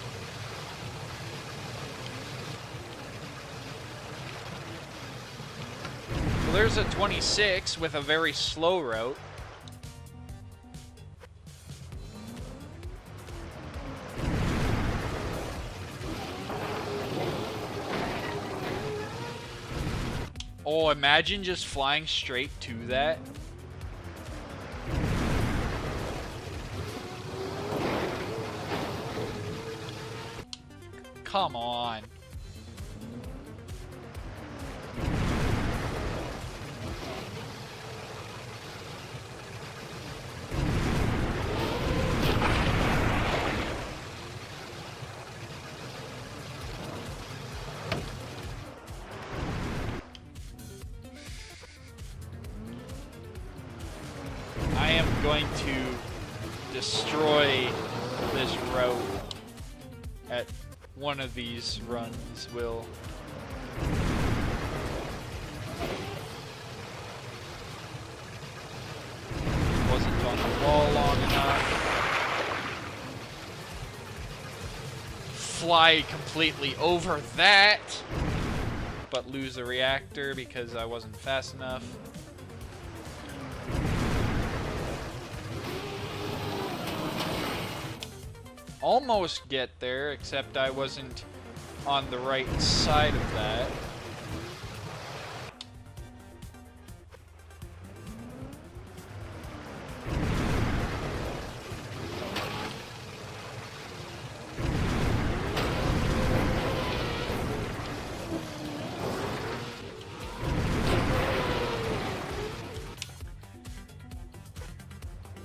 Well, there's a 26 with a very slow route. Oh, imagine just flying straight to that. Come on. I am going to destroy this route at one of these runs, Will. Wasn't on the wall long enough. Fly completely over that, but lose the reactor because I wasn't fast enough. Almost get there, except I wasn't on the right side of that.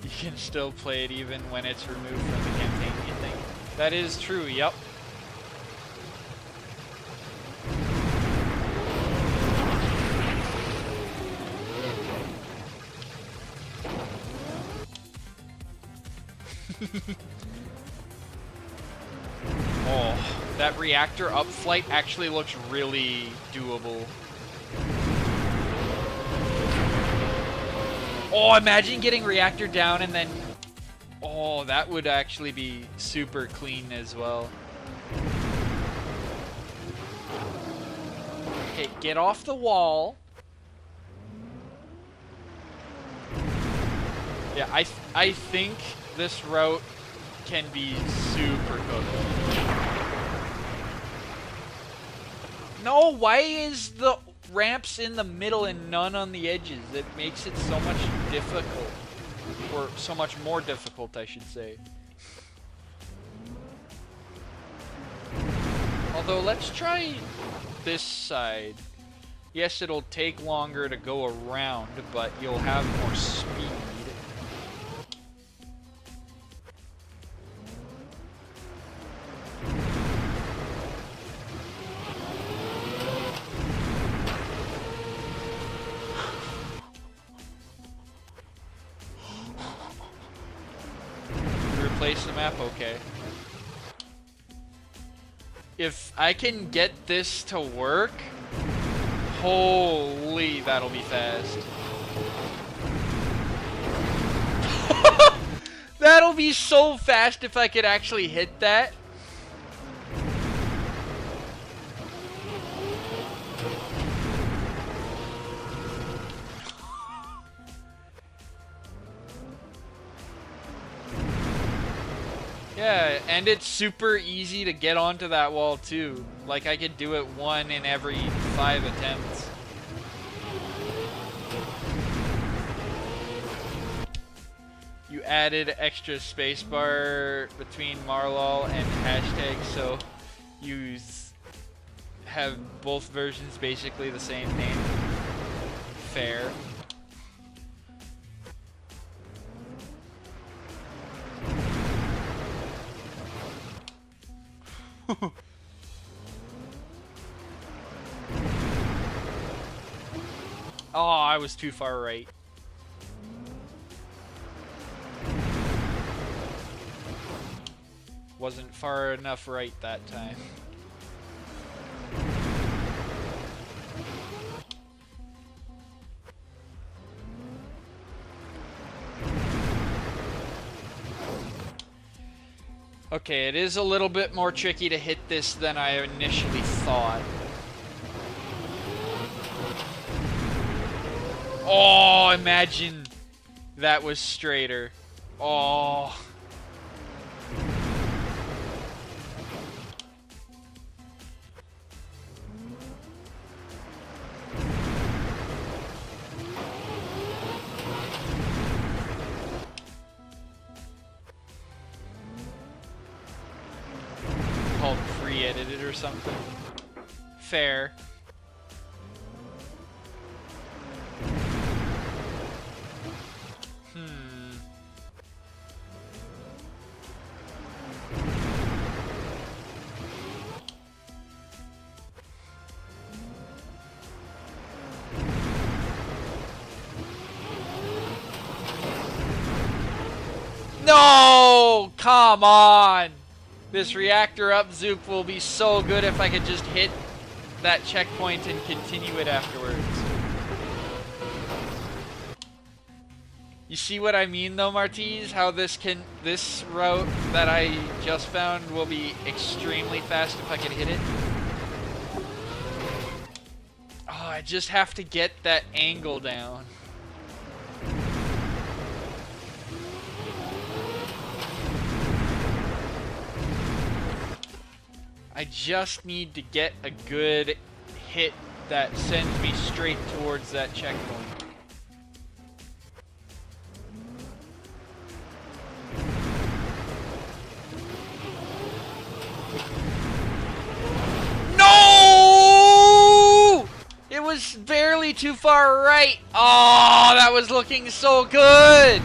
You can still play it even when it's removed from the campaign, you think? That is true, yep. Oh, that reactor up flight actually looks really doable. Oh, imagine getting reactor down and then... Oh, that would actually be super clean as well. Okay, get off the wall. Yeah, I think this route can be super cooked. No, why is the ramps in the middle and none on the edges? It makes it so much difficult. Or so much more difficult, I should say. Although, let's try this side. Yes, it'll take longer to go around, but you'll have more speed. Replace the map, okay. If I can get this to work, holy, that'll be fast. That'll be so fast if I could actually hit that. Yeah, and it's super easy to get onto that wall too. Like I could do it 1 in every 5 attempts. You added extra spacebar between Marlol and hashtag, so you have both versions basically the same name. Fair. Oh, I was too far right. Wasn't far enough right that time. Okay, it is a little bit more tricky to hit this than I initially thought. Oh, imagine that was straighter. Oh. Called free edited or something. Fair. No! Come on! This reactor up zoop will be so good if I could just hit that checkpoint and continue it afterwards. You see what I mean though, Martise? How this route that I just found will be extremely fast if I can hit it? Oh, I just have to get that angle down. I just need to get a good hit that sends me straight towards that checkpoint. No! It was barely too far right. Oh, that was looking so good.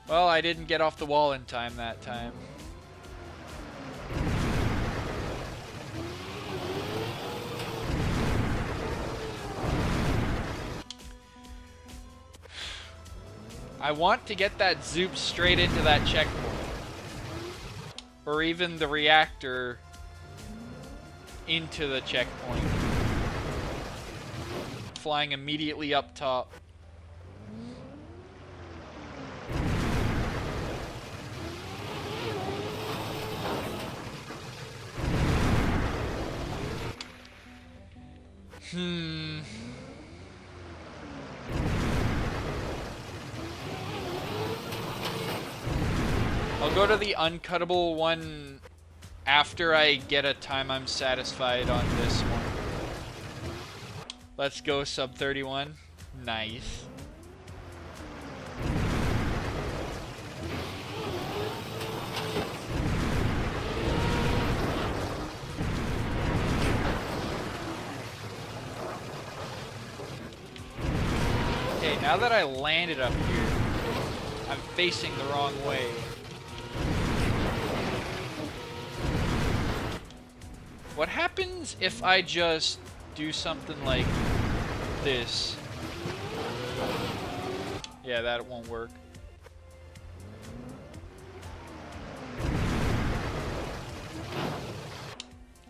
Well, I didn't get off the wall in time that time. I want to get that zoop straight into that checkpoint. Or even the reactor into the checkpoint. Flying immediately up top. I'll go to the uncuttable one after I get a time I'm satisfied on this one. Let's go sub 31. Nice. Okay, now that I landed up here, I'm facing the wrong way. What happens if I just do something like this? Yeah, that won't work.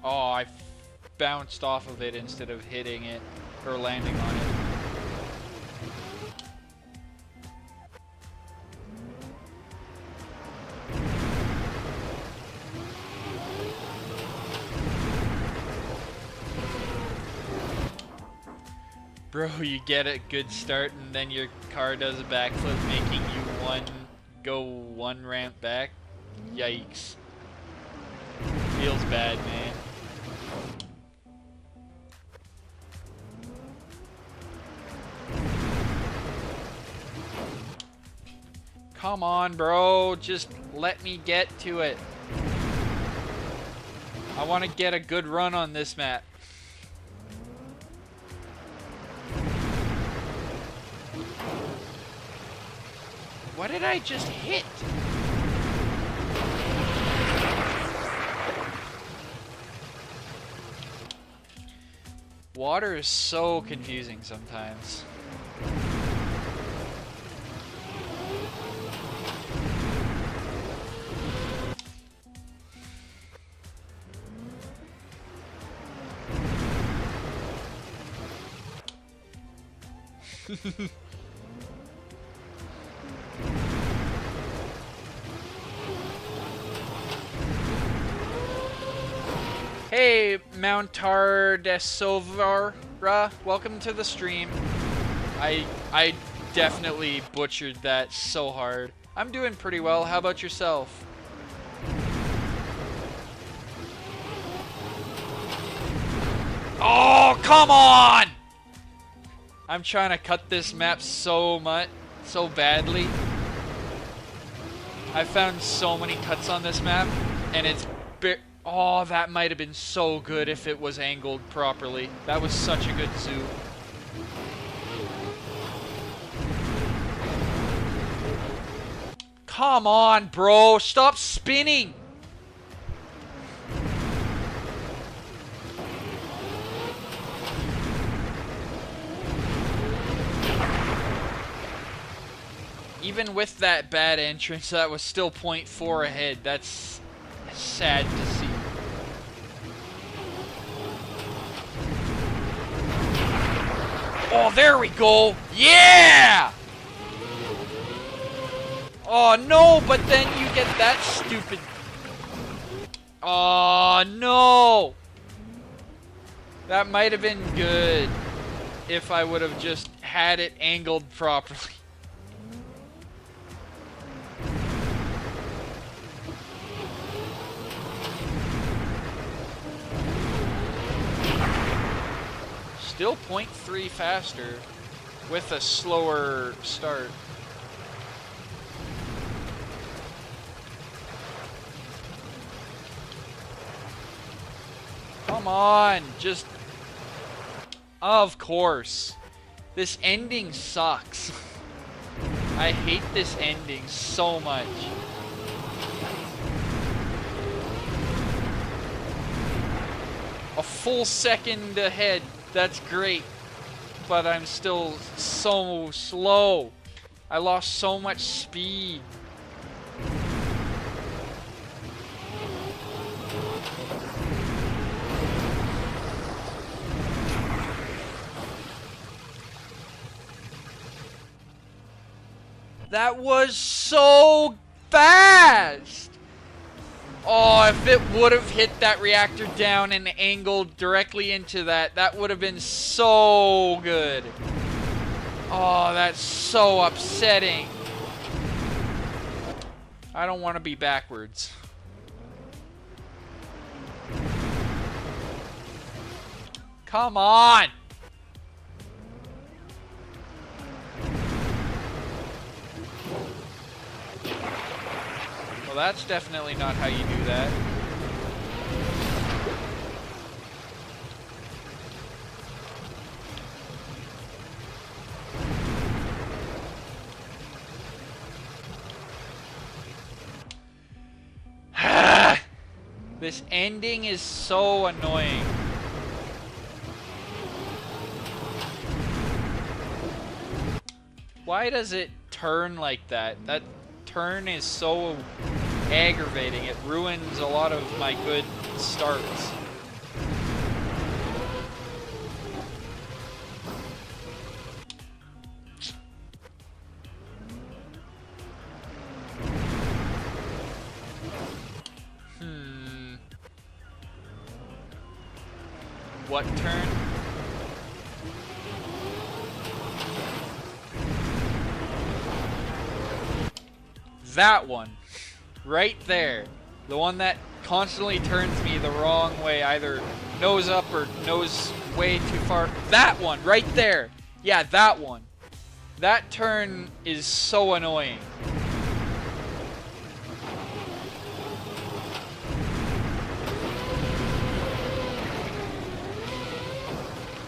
Oh, I bounced off of it instead of hitting it or landing on it. Bro, you get a good start and then your car does a backflip, making you go one ramp back. Yikes. Feels bad, man. Come on, bro. Just let me get to it. I want to get a good run on this map. What did I just hit? Water is so confusing sometimes. Hey, Mountar Desovara, welcome to the stream. I definitely butchered that so hard. I'm doing pretty well. How about yourself? Oh, come on! I'm trying to cut this map so badly. I found so many cuts on this map, and it's oh, that might have been so good if it was angled properly. That was such a good zoom. Come on, bro. Stop spinning. Even with that bad entrance, that was still 0.4 ahead. That's sad to see. Oh, there we go. Yeah! Oh, no, but then you get that stupid... Oh, no! That might have been good if I would have just had it angled properly. Still 0.3 faster with a slower start. Come on, just... Of course. This ending sucks. I hate this ending so much. A full second ahead. That's great. But I'm still so slow. I lost so much speed. That was so fast! Oh, if it would have hit that reactor down and angled directly into that, that would have been so good. Oh, that's so upsetting. I don't want to be backwards. Come on! Well, that's definitely not how you do that. This ending is so annoying. Why does it turn like that? That turn is so aggravating. It ruins a lot of my good starts. What turn? That one. Right there. The one that constantly turns me the wrong way, either nose up or nose way too far. That one, right there. Yeah, that one. That turn is so annoying.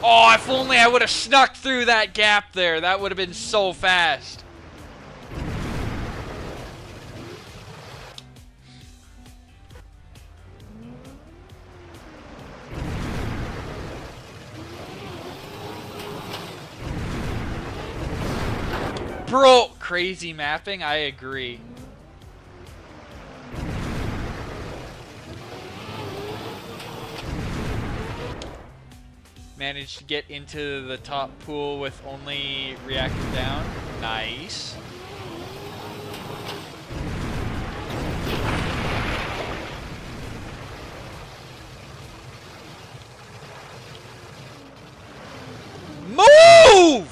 Oh, if only I would have snuck through that gap there. That would have been so fast. Bro, crazy mapping, I agree. Man, managed to get into the top pool with only reactor down. Nice. Move!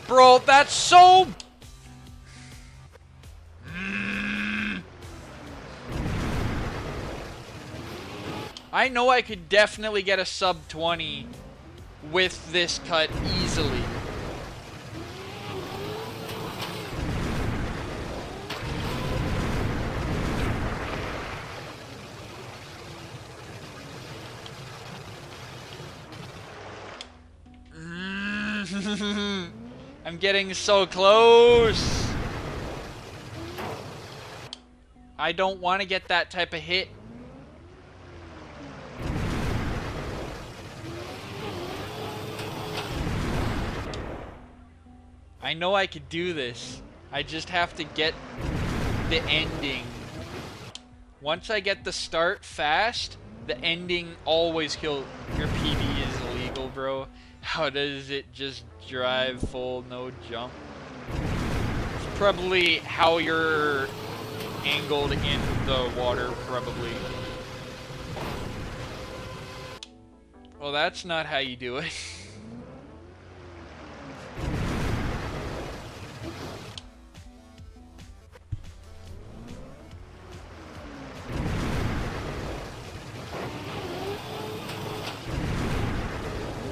Bro, that's so... I know I could definitely get a sub 20 with this cut easily. I'm getting so close. I don't want to get that type of hit. I know I could do this. I just have to get the ending. Once I get the start fast, the ending always kills. Your PB is illegal, bro. How does it just drive full, no jump? It's probably how you're angled in the water, probably. Well, that's not how you do it.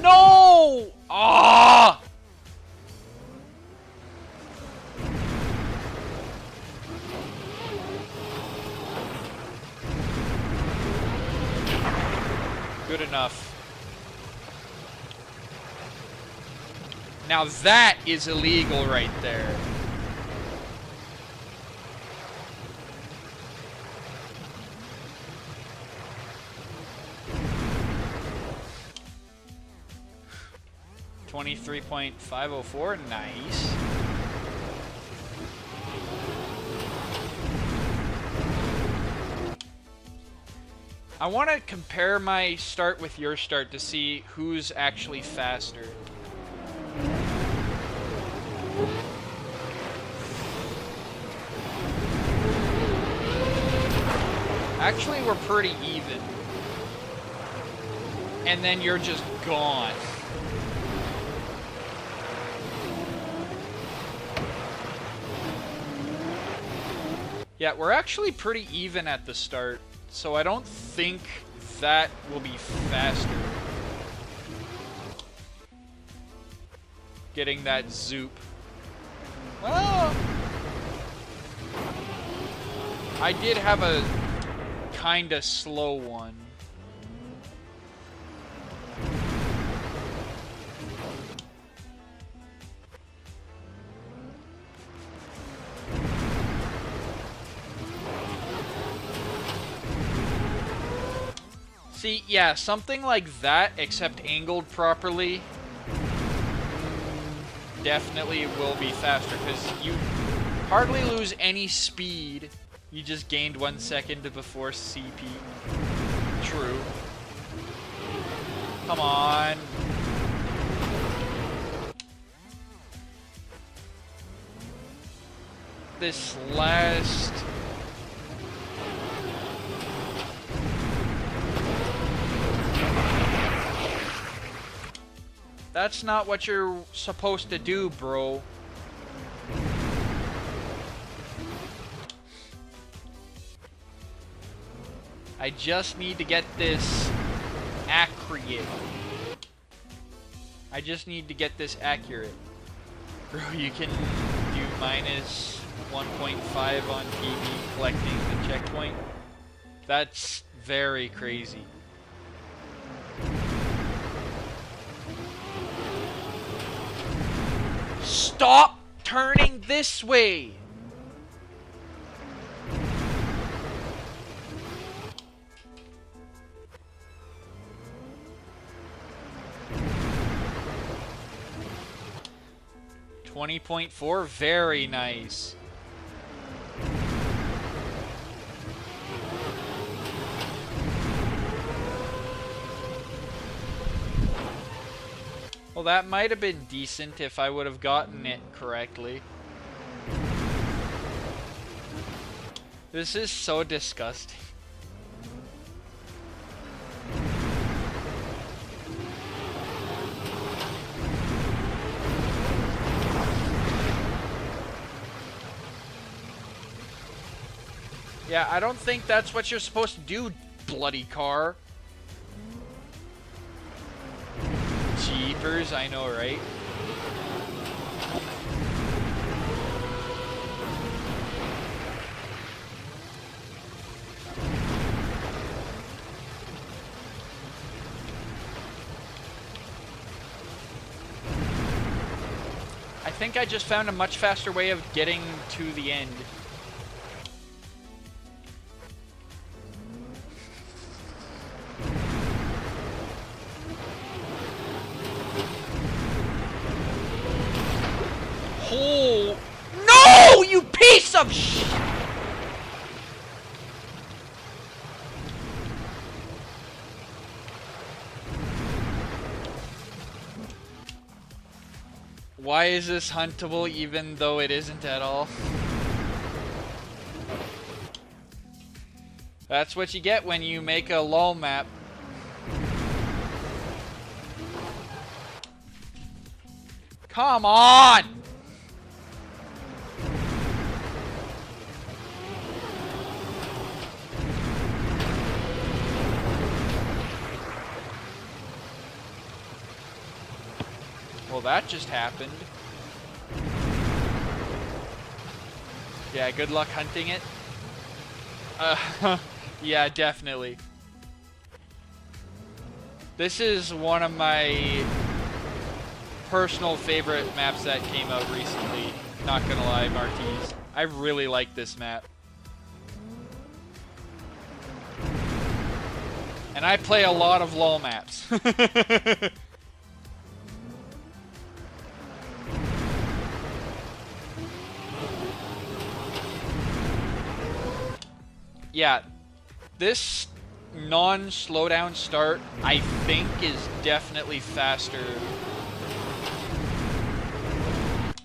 No! Ah! Good enough. Now that is illegal right there. $23.504, nice. I want to compare my start with your start to see who's actually faster. Actually, we're pretty even. And then you're just gone. Yeah, we're actually pretty even at the start, so I don't think that will be faster. Getting that zoop. Well, I did have a kinda slow one. See, yeah, something like that, except angled properly, definitely will be faster, because you hardly lose any speed. You just gained 1 second before CP. True. Come on. This last... That's not what you're supposed to do, bro. I just need to get this accurate. I just need to get this accurate. Bro, you can do minus 1.5 on PB collecting the checkpoint. That's very crazy. Stop turning this way! $20.4, very nice. Well, that might have been decent if I would have gotten it correctly. This is so disgusting. Yeah, I don't think that's what you're supposed to do, bloody car. Jeepers, I know, right? I think I just found a much faster way of getting to the end. Oh, no, you piece of sh... Why is this huntable even though it isn't at all? That's what you get when you make a LOL map. Come on! Well, that just happened. Yeah, good luck hunting it. Yeah, definitely. This is one of my personal favorite maps that came out recently. Not gonna lie, Marquise. I really like this map. And I play a lot of LOL maps. Yeah, this non-slowdown start, I think, is definitely faster.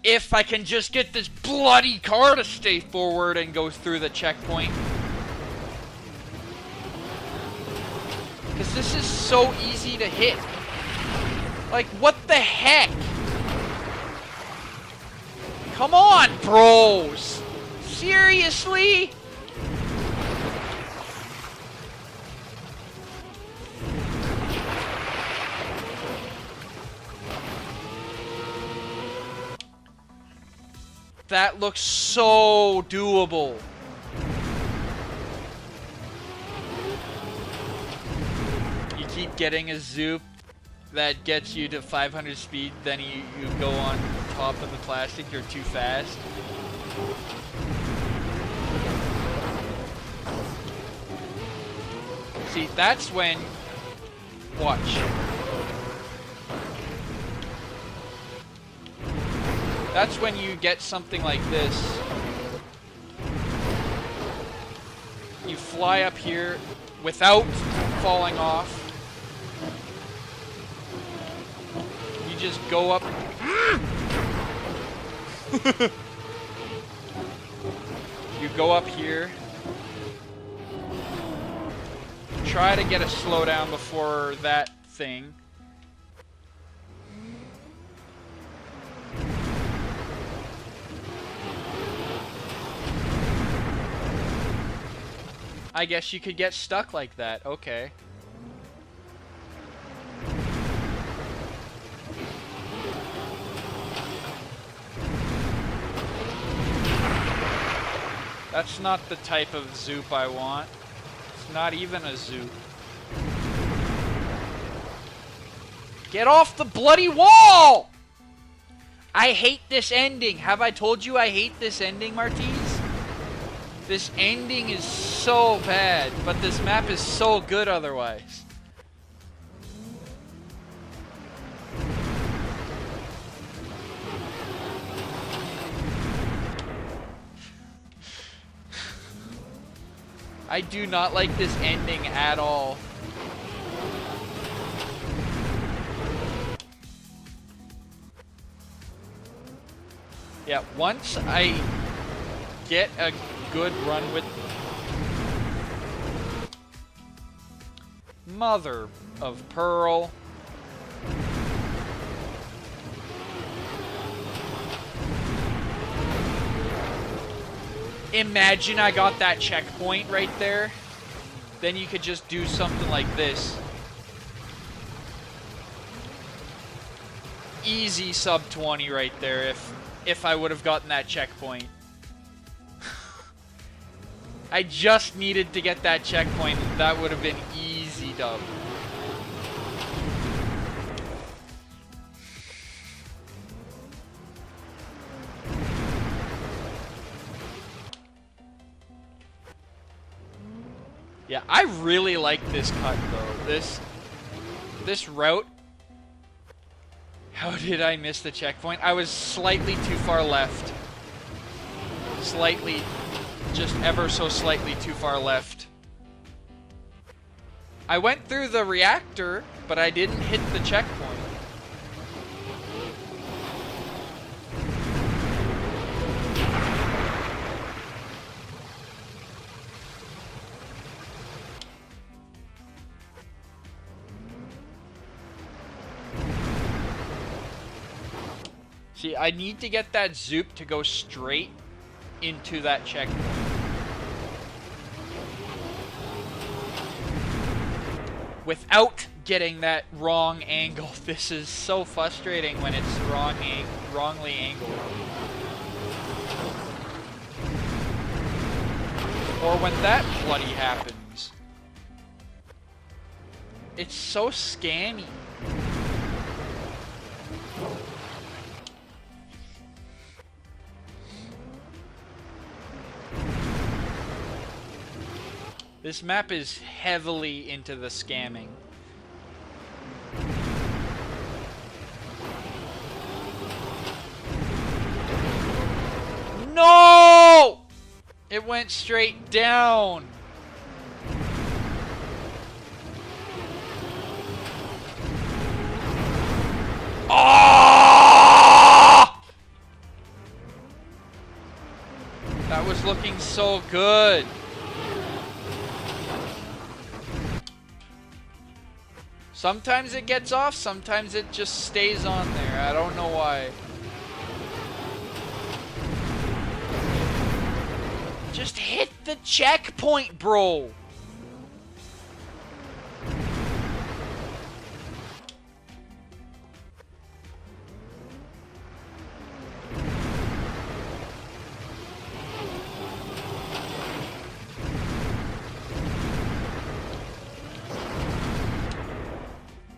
If I can just get this bloody car to stay forward and go through the checkpoint. Because this is so easy to hit. Like, what the heck? Come on, bros! Seriously? That looks so doable. You keep getting a zoop that gets you to 500 speed, then you go on top of the plastic, you're too fast. See, that's when... Watch. That's when you get something like this. You fly up here without falling off. You just go up. You go up here. Try to get a slowdown before that thing. I guess you could get stuck like that. Okay. That's not the type of zoop I want. It's not even a zoop. Get off the bloody wall! I hate this ending. Have I told you I hate this ending, Martise? This ending is so bad, but this map is so good otherwise. I do not like this ending at all. Yeah, once I get a good run with... Mother of pearl. Imagine I got that checkpoint right there. Then you could just do something like this. Easy sub 20 right there if I would have gotten that checkpoint. I just needed to get that checkpoint. That would have been easy dub. Yeah, I really like this cut though. This route. How did I miss the checkpoint? I was slightly too far left. Slightly, just ever so slightly too far left. I went through the reactor, but I didn't hit the checkpoint. See, I need to get that Zoop to go straight into that checkpoint. Without getting that wrong angle. This is so frustrating when it's wrongly angled. Or when that bloody happens. It's so scammy. This map is heavily into the scamming. No! It went straight down. Oh! That was looking so good. Sometimes it gets off, sometimes it just stays on there. I don't know why. Just hit the checkpoint, bro.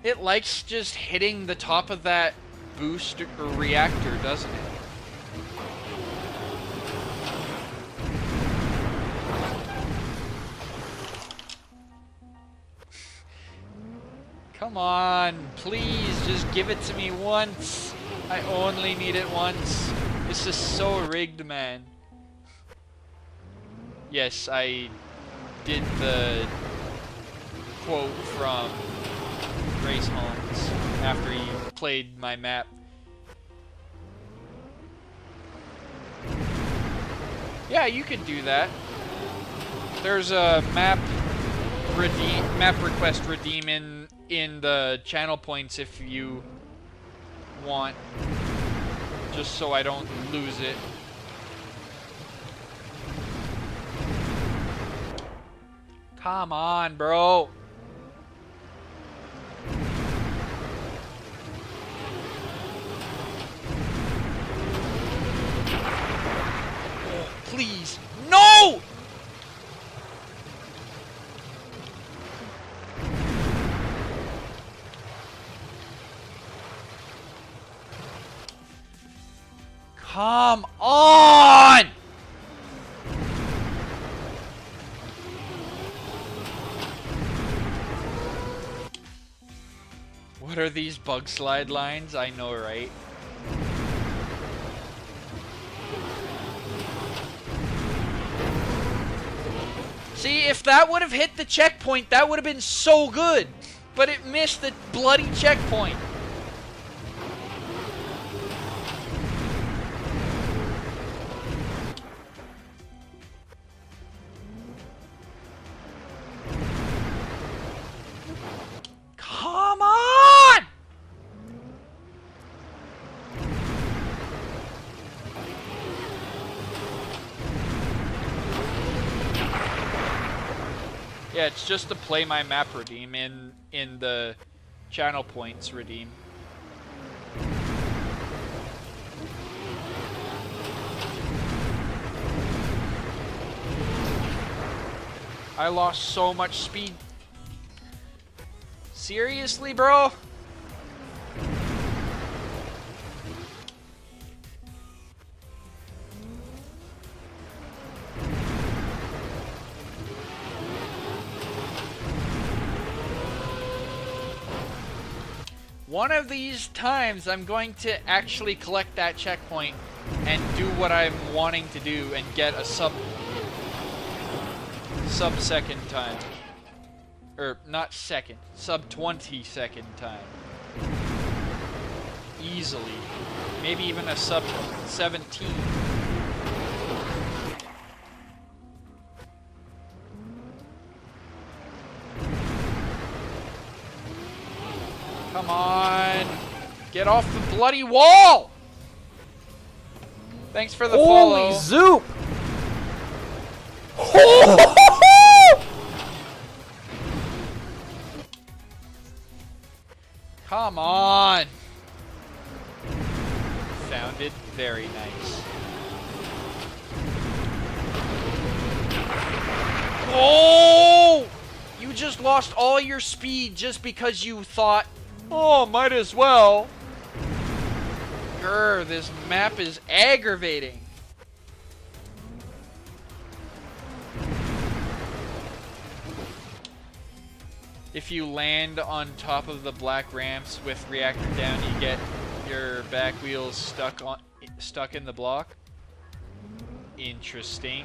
It likes just hitting the top of that boost or reactor, doesn't it? Come on, please, just give it to me once. I only need it once. This is so rigged, man. Yes, I did the quote from Grace Holmes after he played my map. Yeah, you can do that. There's a map request redeem in the channel points if you want, just so I don't lose it. Come on, bro. Please. No! Come on! What are these bug slide lines? I know, right? See, if that would have hit the checkpoint, that would have been so good. But it missed the bloody checkpoint. Yeah, it's just to play my map redeem in the channel points redeem. I lost so much speed. Seriously, bro? One of these times, I'm going to actually collect that checkpoint and do what I'm wanting to do and get a sub-second time. Or, not second, sub-20 second time. Easily. Maybe even a sub-17. Come on! Get off the bloody wall! Thanks for the follow.
Holy zoop!
Come on! Sounded very nice. Oh! You just lost all your speed just because you thought, oh, might as well. Grr, this map is aggravating. If you land on top of the black ramps with reactor down, you get your back wheels stuck in the block. Interesting.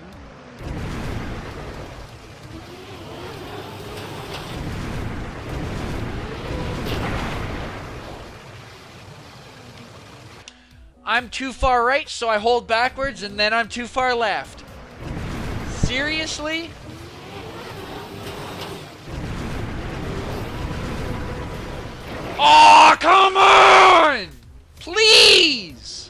I'm too far right, so I hold backwards, and then I'm too far left. Seriously? Oh, come on! Please!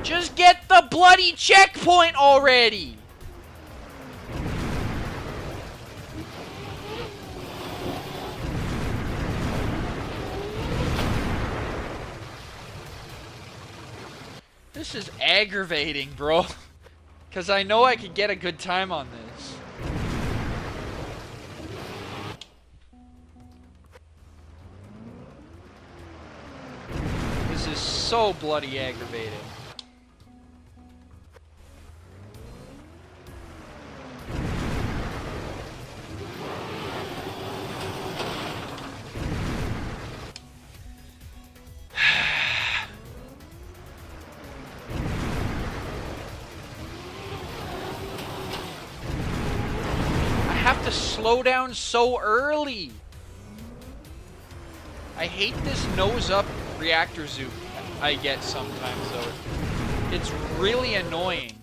Just get the bloody checkpoint already! This is aggravating, bro. Because I know I could get a good time on this. This is so bloody aggravating. Have to slow down so early. I hate this nose up reactor zoom I get sometimes though. It's really annoying.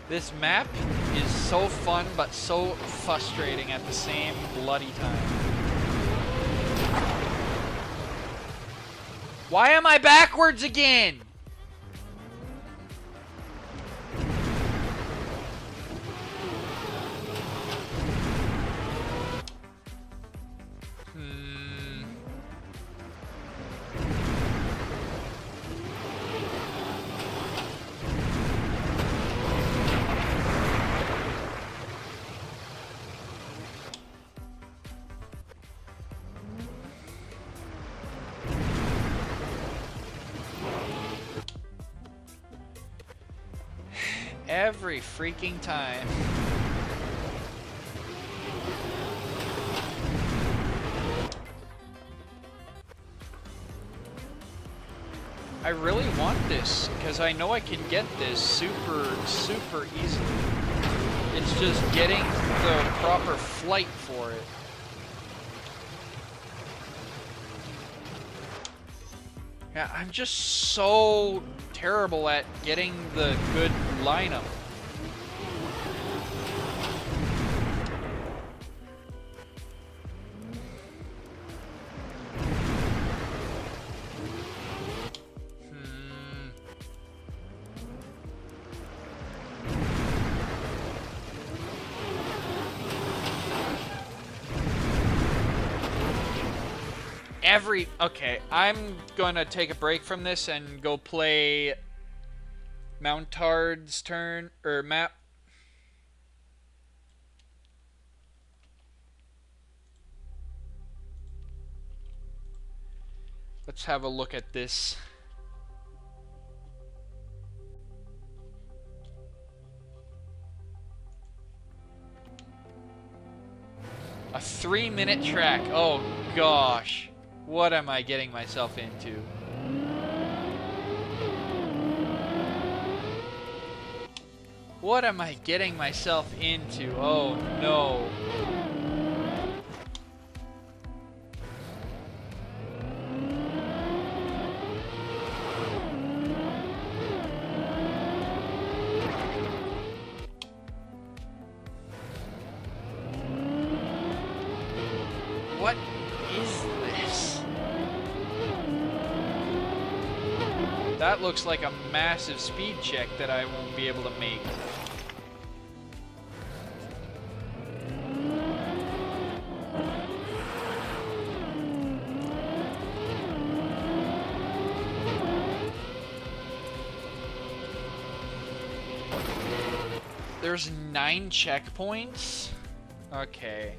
This map is so fun, but so frustrating at the same bloody time. Why am I backwards again? Every freaking time. I really want this, because I know I can get this super easily. It's just getting the proper flight for it. Yeah, I'm just so terrible at getting the good lineup. Okay, I'm gonna take a break from this and go play Mountard's turn, or map. Let's have a look at this. A 3-minute track. Oh gosh. What am I getting myself into? What am I getting myself into? Oh no. What is this? That looks like a massive speed check that I won't be able to make. There's 9 checkpoints? Okay.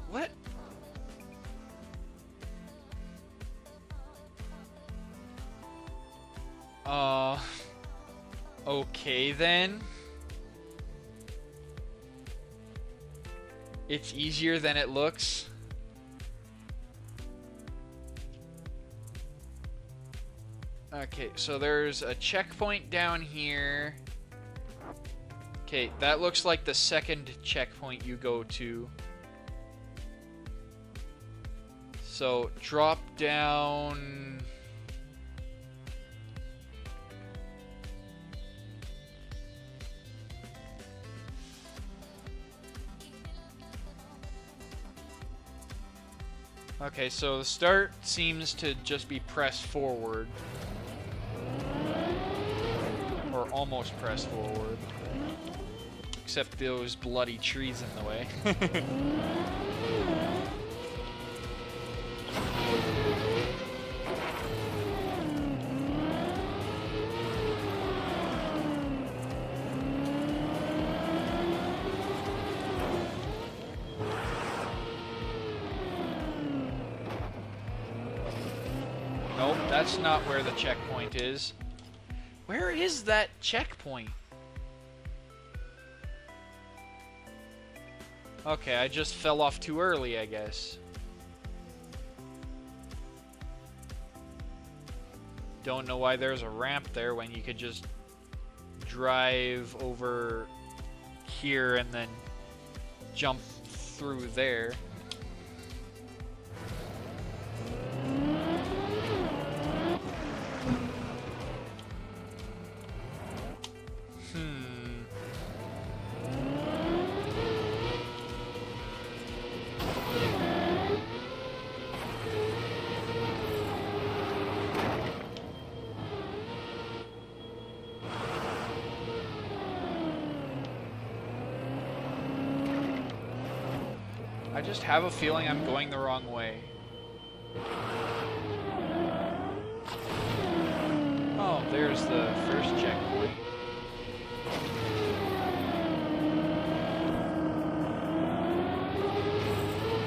What? Okay then. It's easier than it looks. Okay, so there's a checkpoint down here. Okay, that looks like the second checkpoint you go to. So, drop down... Okay, so the start seems to just be press forward. Or almost press forward. Except those bloody trees in the way. Nope, that's not where the checkpoint is. Where is that checkpoint? Okay, I just fell off too early, I guess. Don't know why there's a ramp there when you could just drive over here and then jump through there. I just have a feeling I'm going the wrong way. Oh, there's the first checkpoint.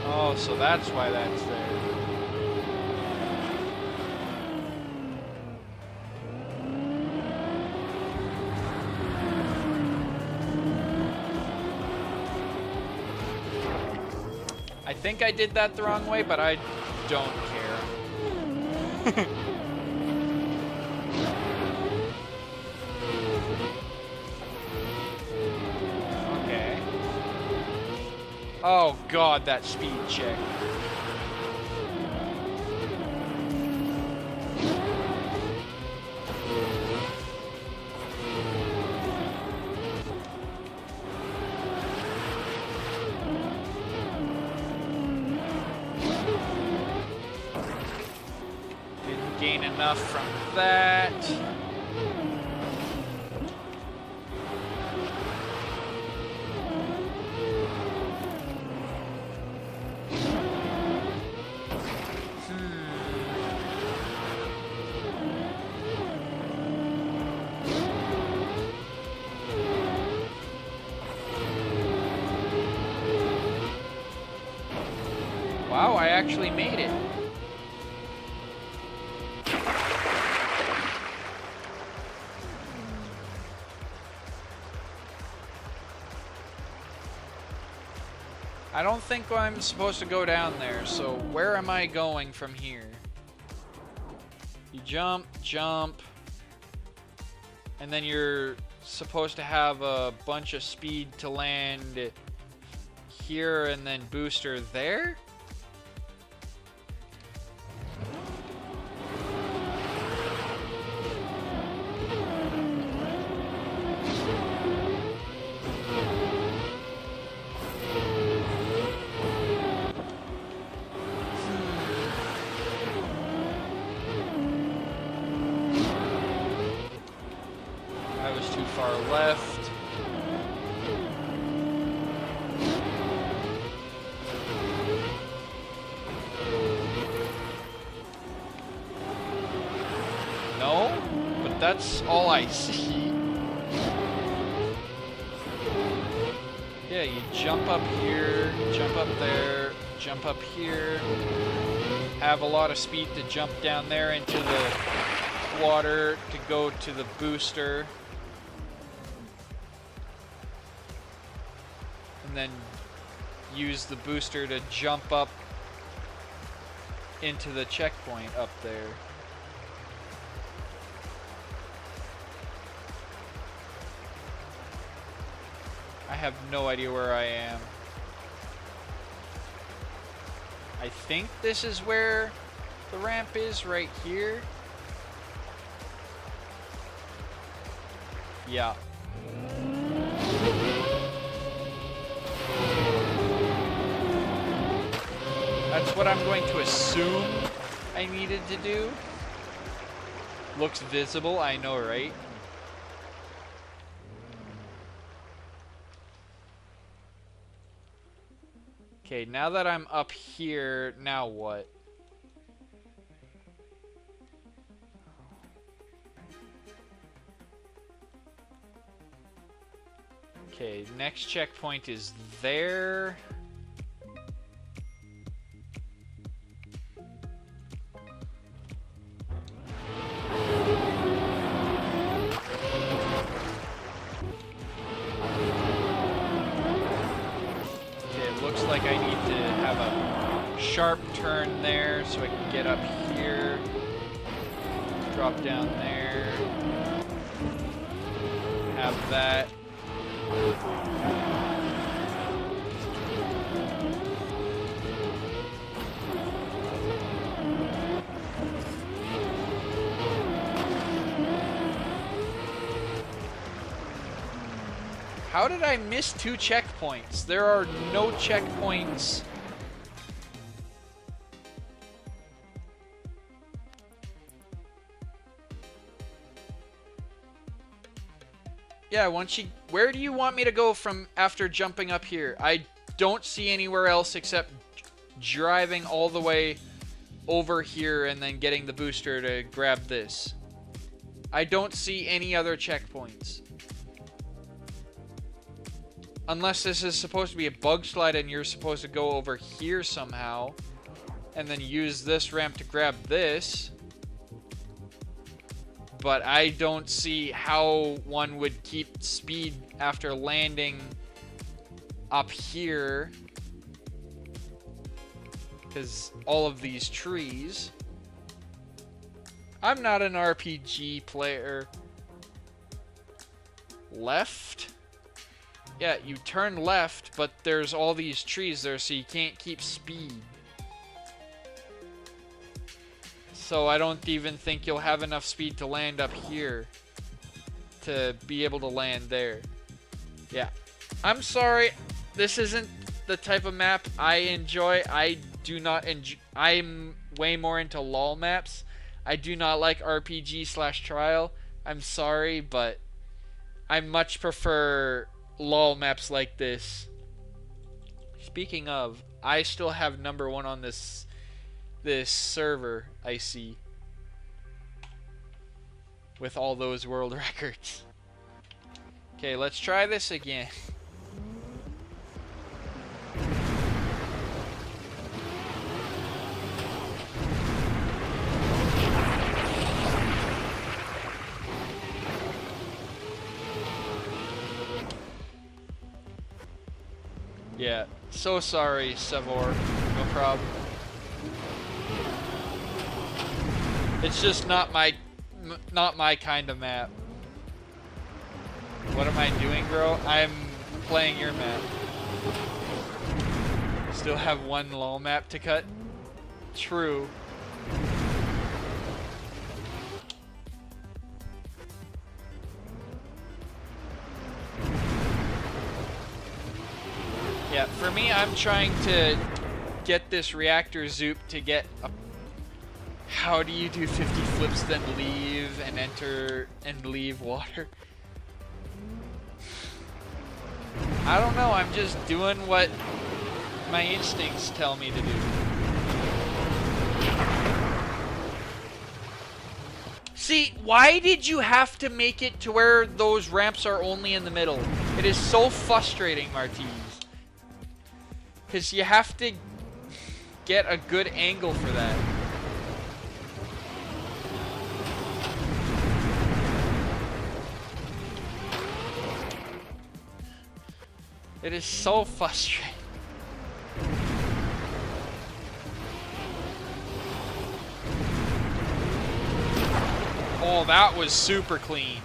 Oh, so that's why that's there. I think I did that the wrong way, but I don't care. Okay. Oh god, that speed check. Gain enough from that. Wow, I actually made it. I don't think I'm supposed to go down there, so where am I going from here? You jump, jump, and then you're supposed to have a bunch of speed to land here and then booster there? Left. No, but that's all I see. Yeah, you jump up here, jump up there, jump up here. Have a lot of speed to jump down there into the water to go to the booster. And then use the booster to jump up into the checkpoint up there. I have no idea where I am. I think this is where the ramp is, right here. Yeah. That's what I'm going to assume I needed to do. Looks visible, I know, right? Okay, now that I'm up here, now what? Okay, next checkpoint is there. Like I need to have a sharp turn there so I can get up here, drop down there, have that. How did I miss 2 checkpoints? There are no checkpoints. Yeah, once you... Where do you want me to go from after jumping up here? I don't see anywhere else except driving all the way over here and then getting the booster to grab this. I don't see any other checkpoints. Unless this is supposed to be a bug slide and you're supposed to go over here somehow and then use this ramp to grab this. But I don't see how one would keep speed after landing up here. Because all of these trees... I'm not an RPG player. Left? Yeah, you turn left, but there's all these trees there, so you can't keep speed. So I don't even think you'll have enough speed to land up here to be able to land there. Yeah. I'm sorry. This isn't the type of map I enjoy. I do not enjoy... I'm way more into LOL maps. I do not like RPG/trial. I'm sorry, but I much prefer LOL maps like this. Speaking of, I still have #1 on this server, I see. With all those world records. Okay, let's try this again. Yeah, so sorry, Savor. No problem. It's just not my kind of map. What am I doing, bro? I'm playing your map. Still have one LOL map to cut? True. Yeah, for me, I'm trying to get this reactor zoop to get a... How do you do 50 flips, then leave and enter and leave water? I don't know, I'm just doing what my instincts tell me to do. See, why did you have to make it to where those ramps are only in the middle? It is so frustrating, Martiz. Because you have to get a good angle for that. It is so frustrating. Oh, that was super clean.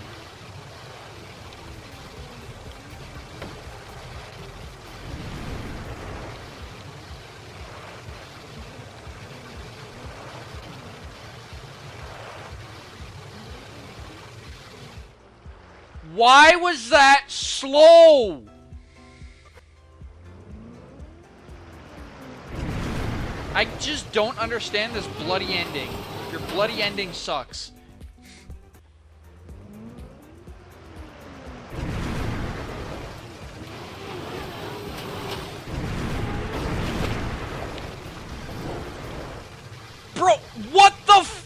Why was that slow? I just don't understand this bloody ending. Your bloody ending sucks. Bro, what the f-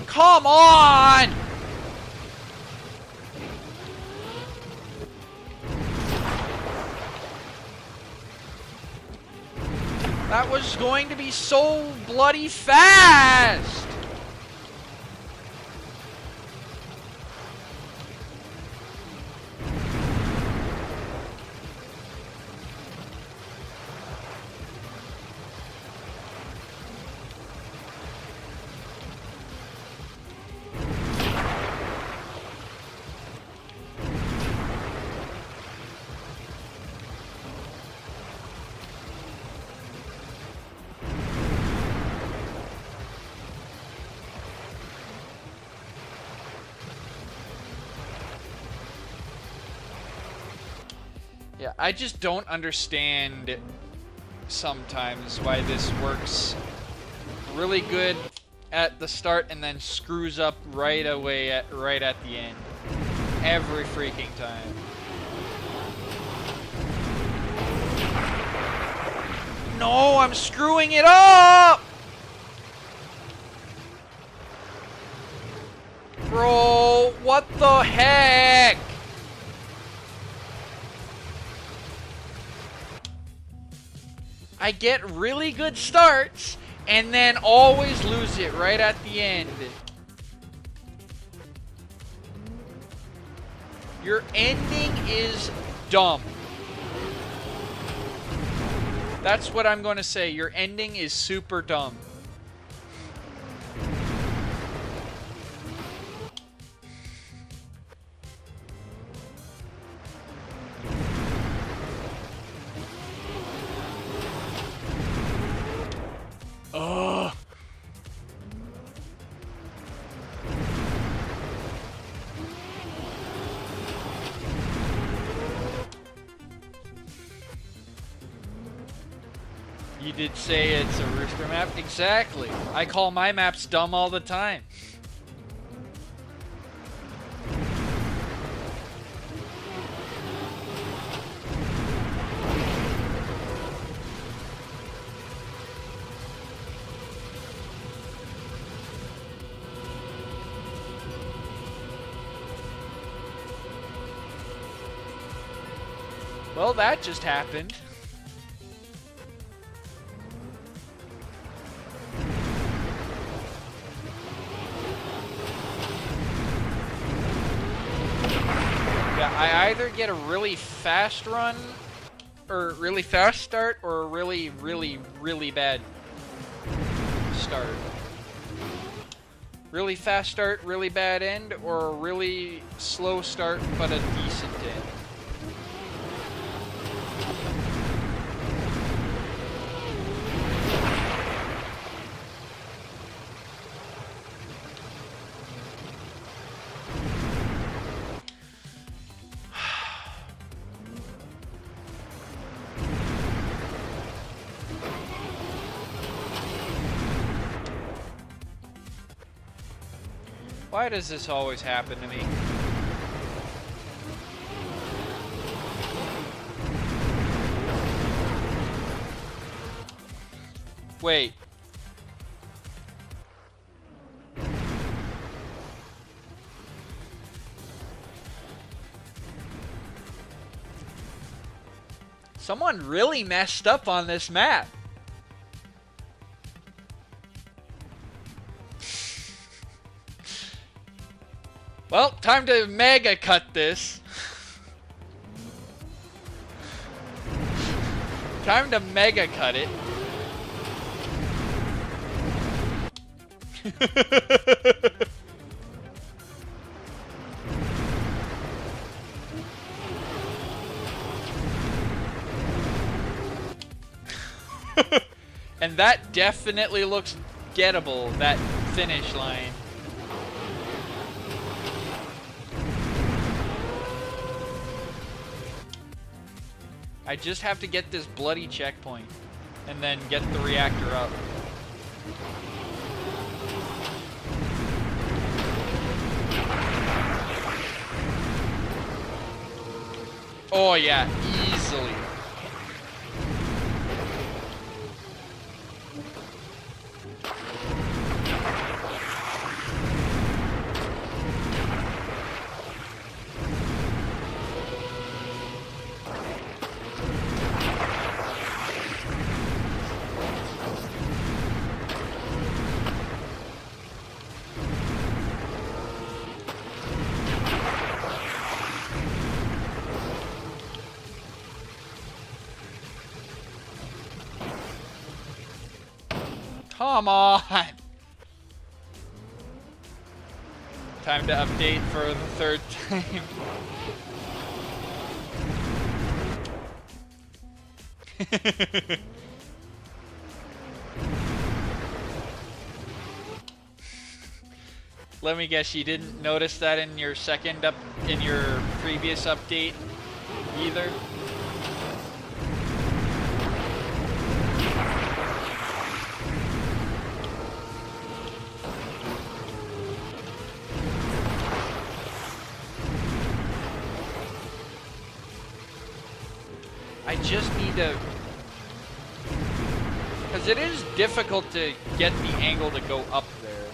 Come on! That was going to be so bloody fast! Yeah, I just don't understand sometimes why this works really good at the start and then screws up right away right at the end. Every freaking time. No, I'm screwing it up! Bro, what the heck? I get really good starts and then always lose it right at the end. Your ending is dumb. That's what I'm going to say. Your ending is super dumb. Ugh. You did say it's a rooster map? Exactly. I call my maps dumb all the time. Well, that just happened. Yeah, I either get a really fast run, or really fast start, or a really, really, really bad start. Really fast start, really bad end, or a really slow start, but a decent end. Why does this always happen to me? Wait. Someone really messed up on this map. Well, time to mega cut this. Time to mega cut it. And that definitely looks gettable, that finish line. I just have to get this bloody checkpoint and then get the reactor up. Oh yeah, easily. Come on! Time to update for the third time. Let me guess, you didn't notice that in your previous update either? I just need to... Because it is difficult to get the angle to go up there.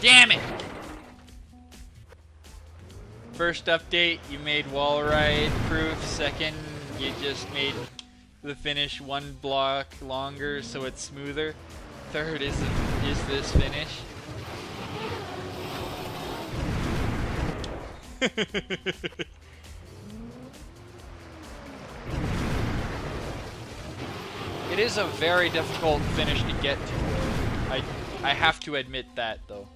Damn it! First update, you made wall ride proof. Second, you just made the finish one block longer so it's smoother. Third is this finish. It is a very difficult finish to get to. I have to admit that though.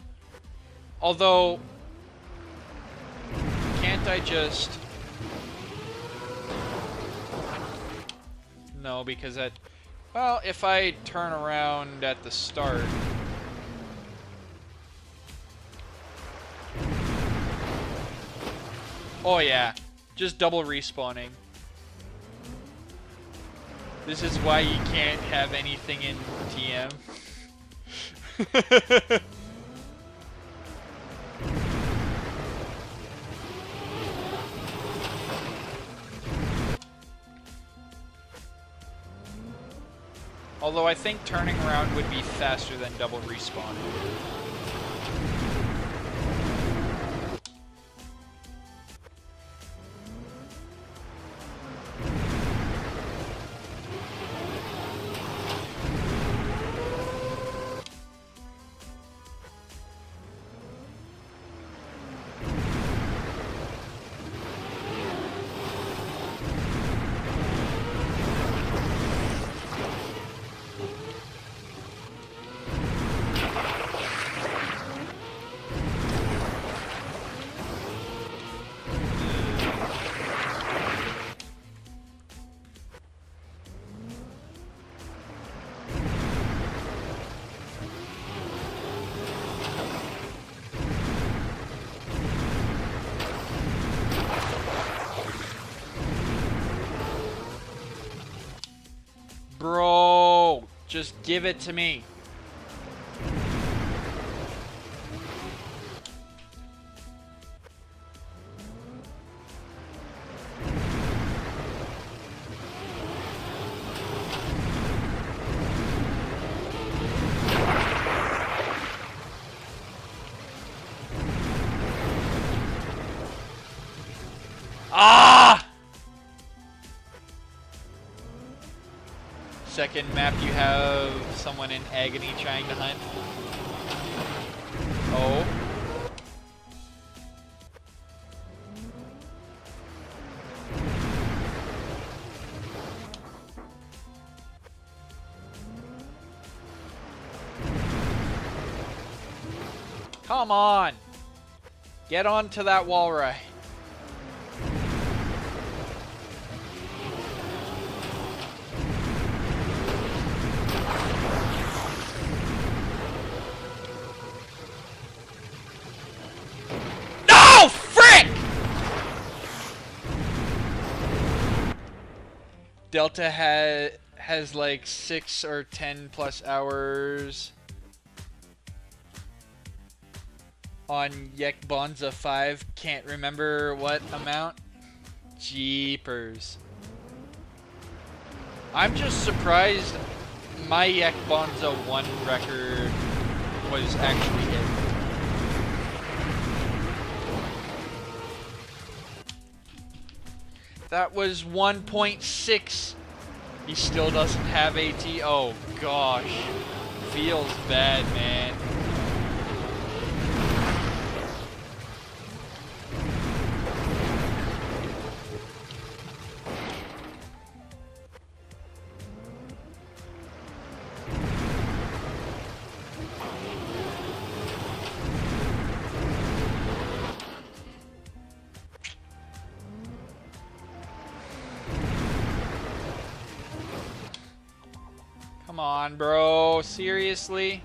Although, can't I just... No, because that... Well, if I turn around at the start... Oh yeah, just double respawning. This is why you can't have anything in TM. Although I think turning around would be faster than double respawning. Bro, just give it to me. Ah! Second map, you have someone in agony trying to hunt. Oh. Come on! Get onto that wall ride. Delta has like 6 or 10 plus hours on Yekbonza 5. Can't remember what amount. Jeepers. I'm just surprised my Yekbonza 1 record was actually hit. That was 1.6. He still doesn't have AT. Oh gosh. Feels bad, man. Come on, bro. Seriously?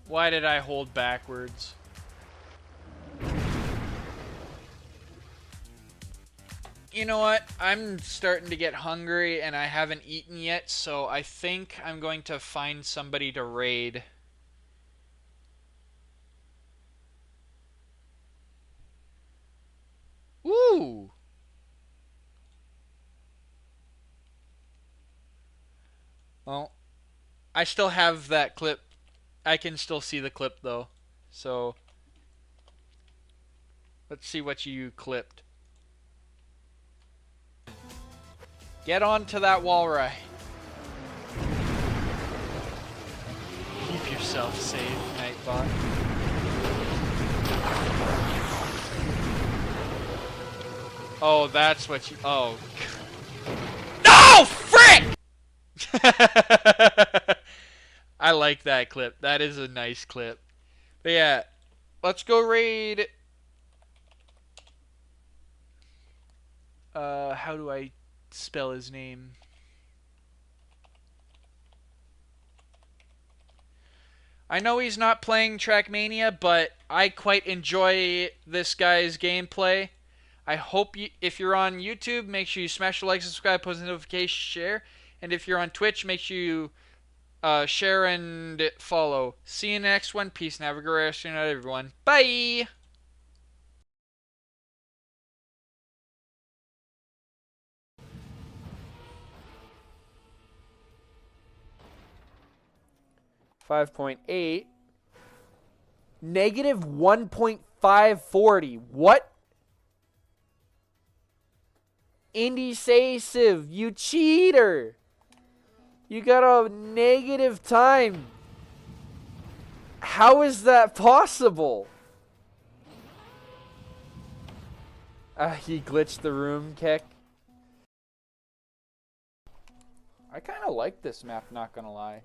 Why did I hold backwards? You know what? I'm starting to get hungry and I haven't eaten yet, so I think I'm going to find somebody to raid. Ooh! Well, I still have that clip. I can still see the clip though. So, let's see what you clipped. Get onto that wall ride. Keep yourself safe, Nightbot. Oh, that's what you. Oh. No! Frick! I like that clip. That is a nice clip. But yeah, let's go raid. How do I spell his name? I know he's not playing Trackmania, but I quite enjoy this guy's gameplay. I hope you, if you're on YouTube, make sure you smash the like, subscribe, post notifications, share. And if you're on Twitch, make sure you share and follow. See you in the next one. Peace and have a great afternoon, everyone. Bye!
-5.8. -1.540. What? Indecisive, you cheater! You got a negative time. How is that possible? He glitched the room, Keck. I kind of like this map, not gonna lie.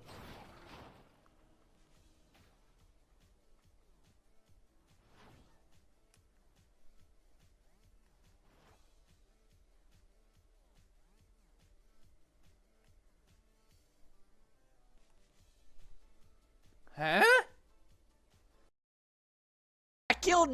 Huh? That killed me.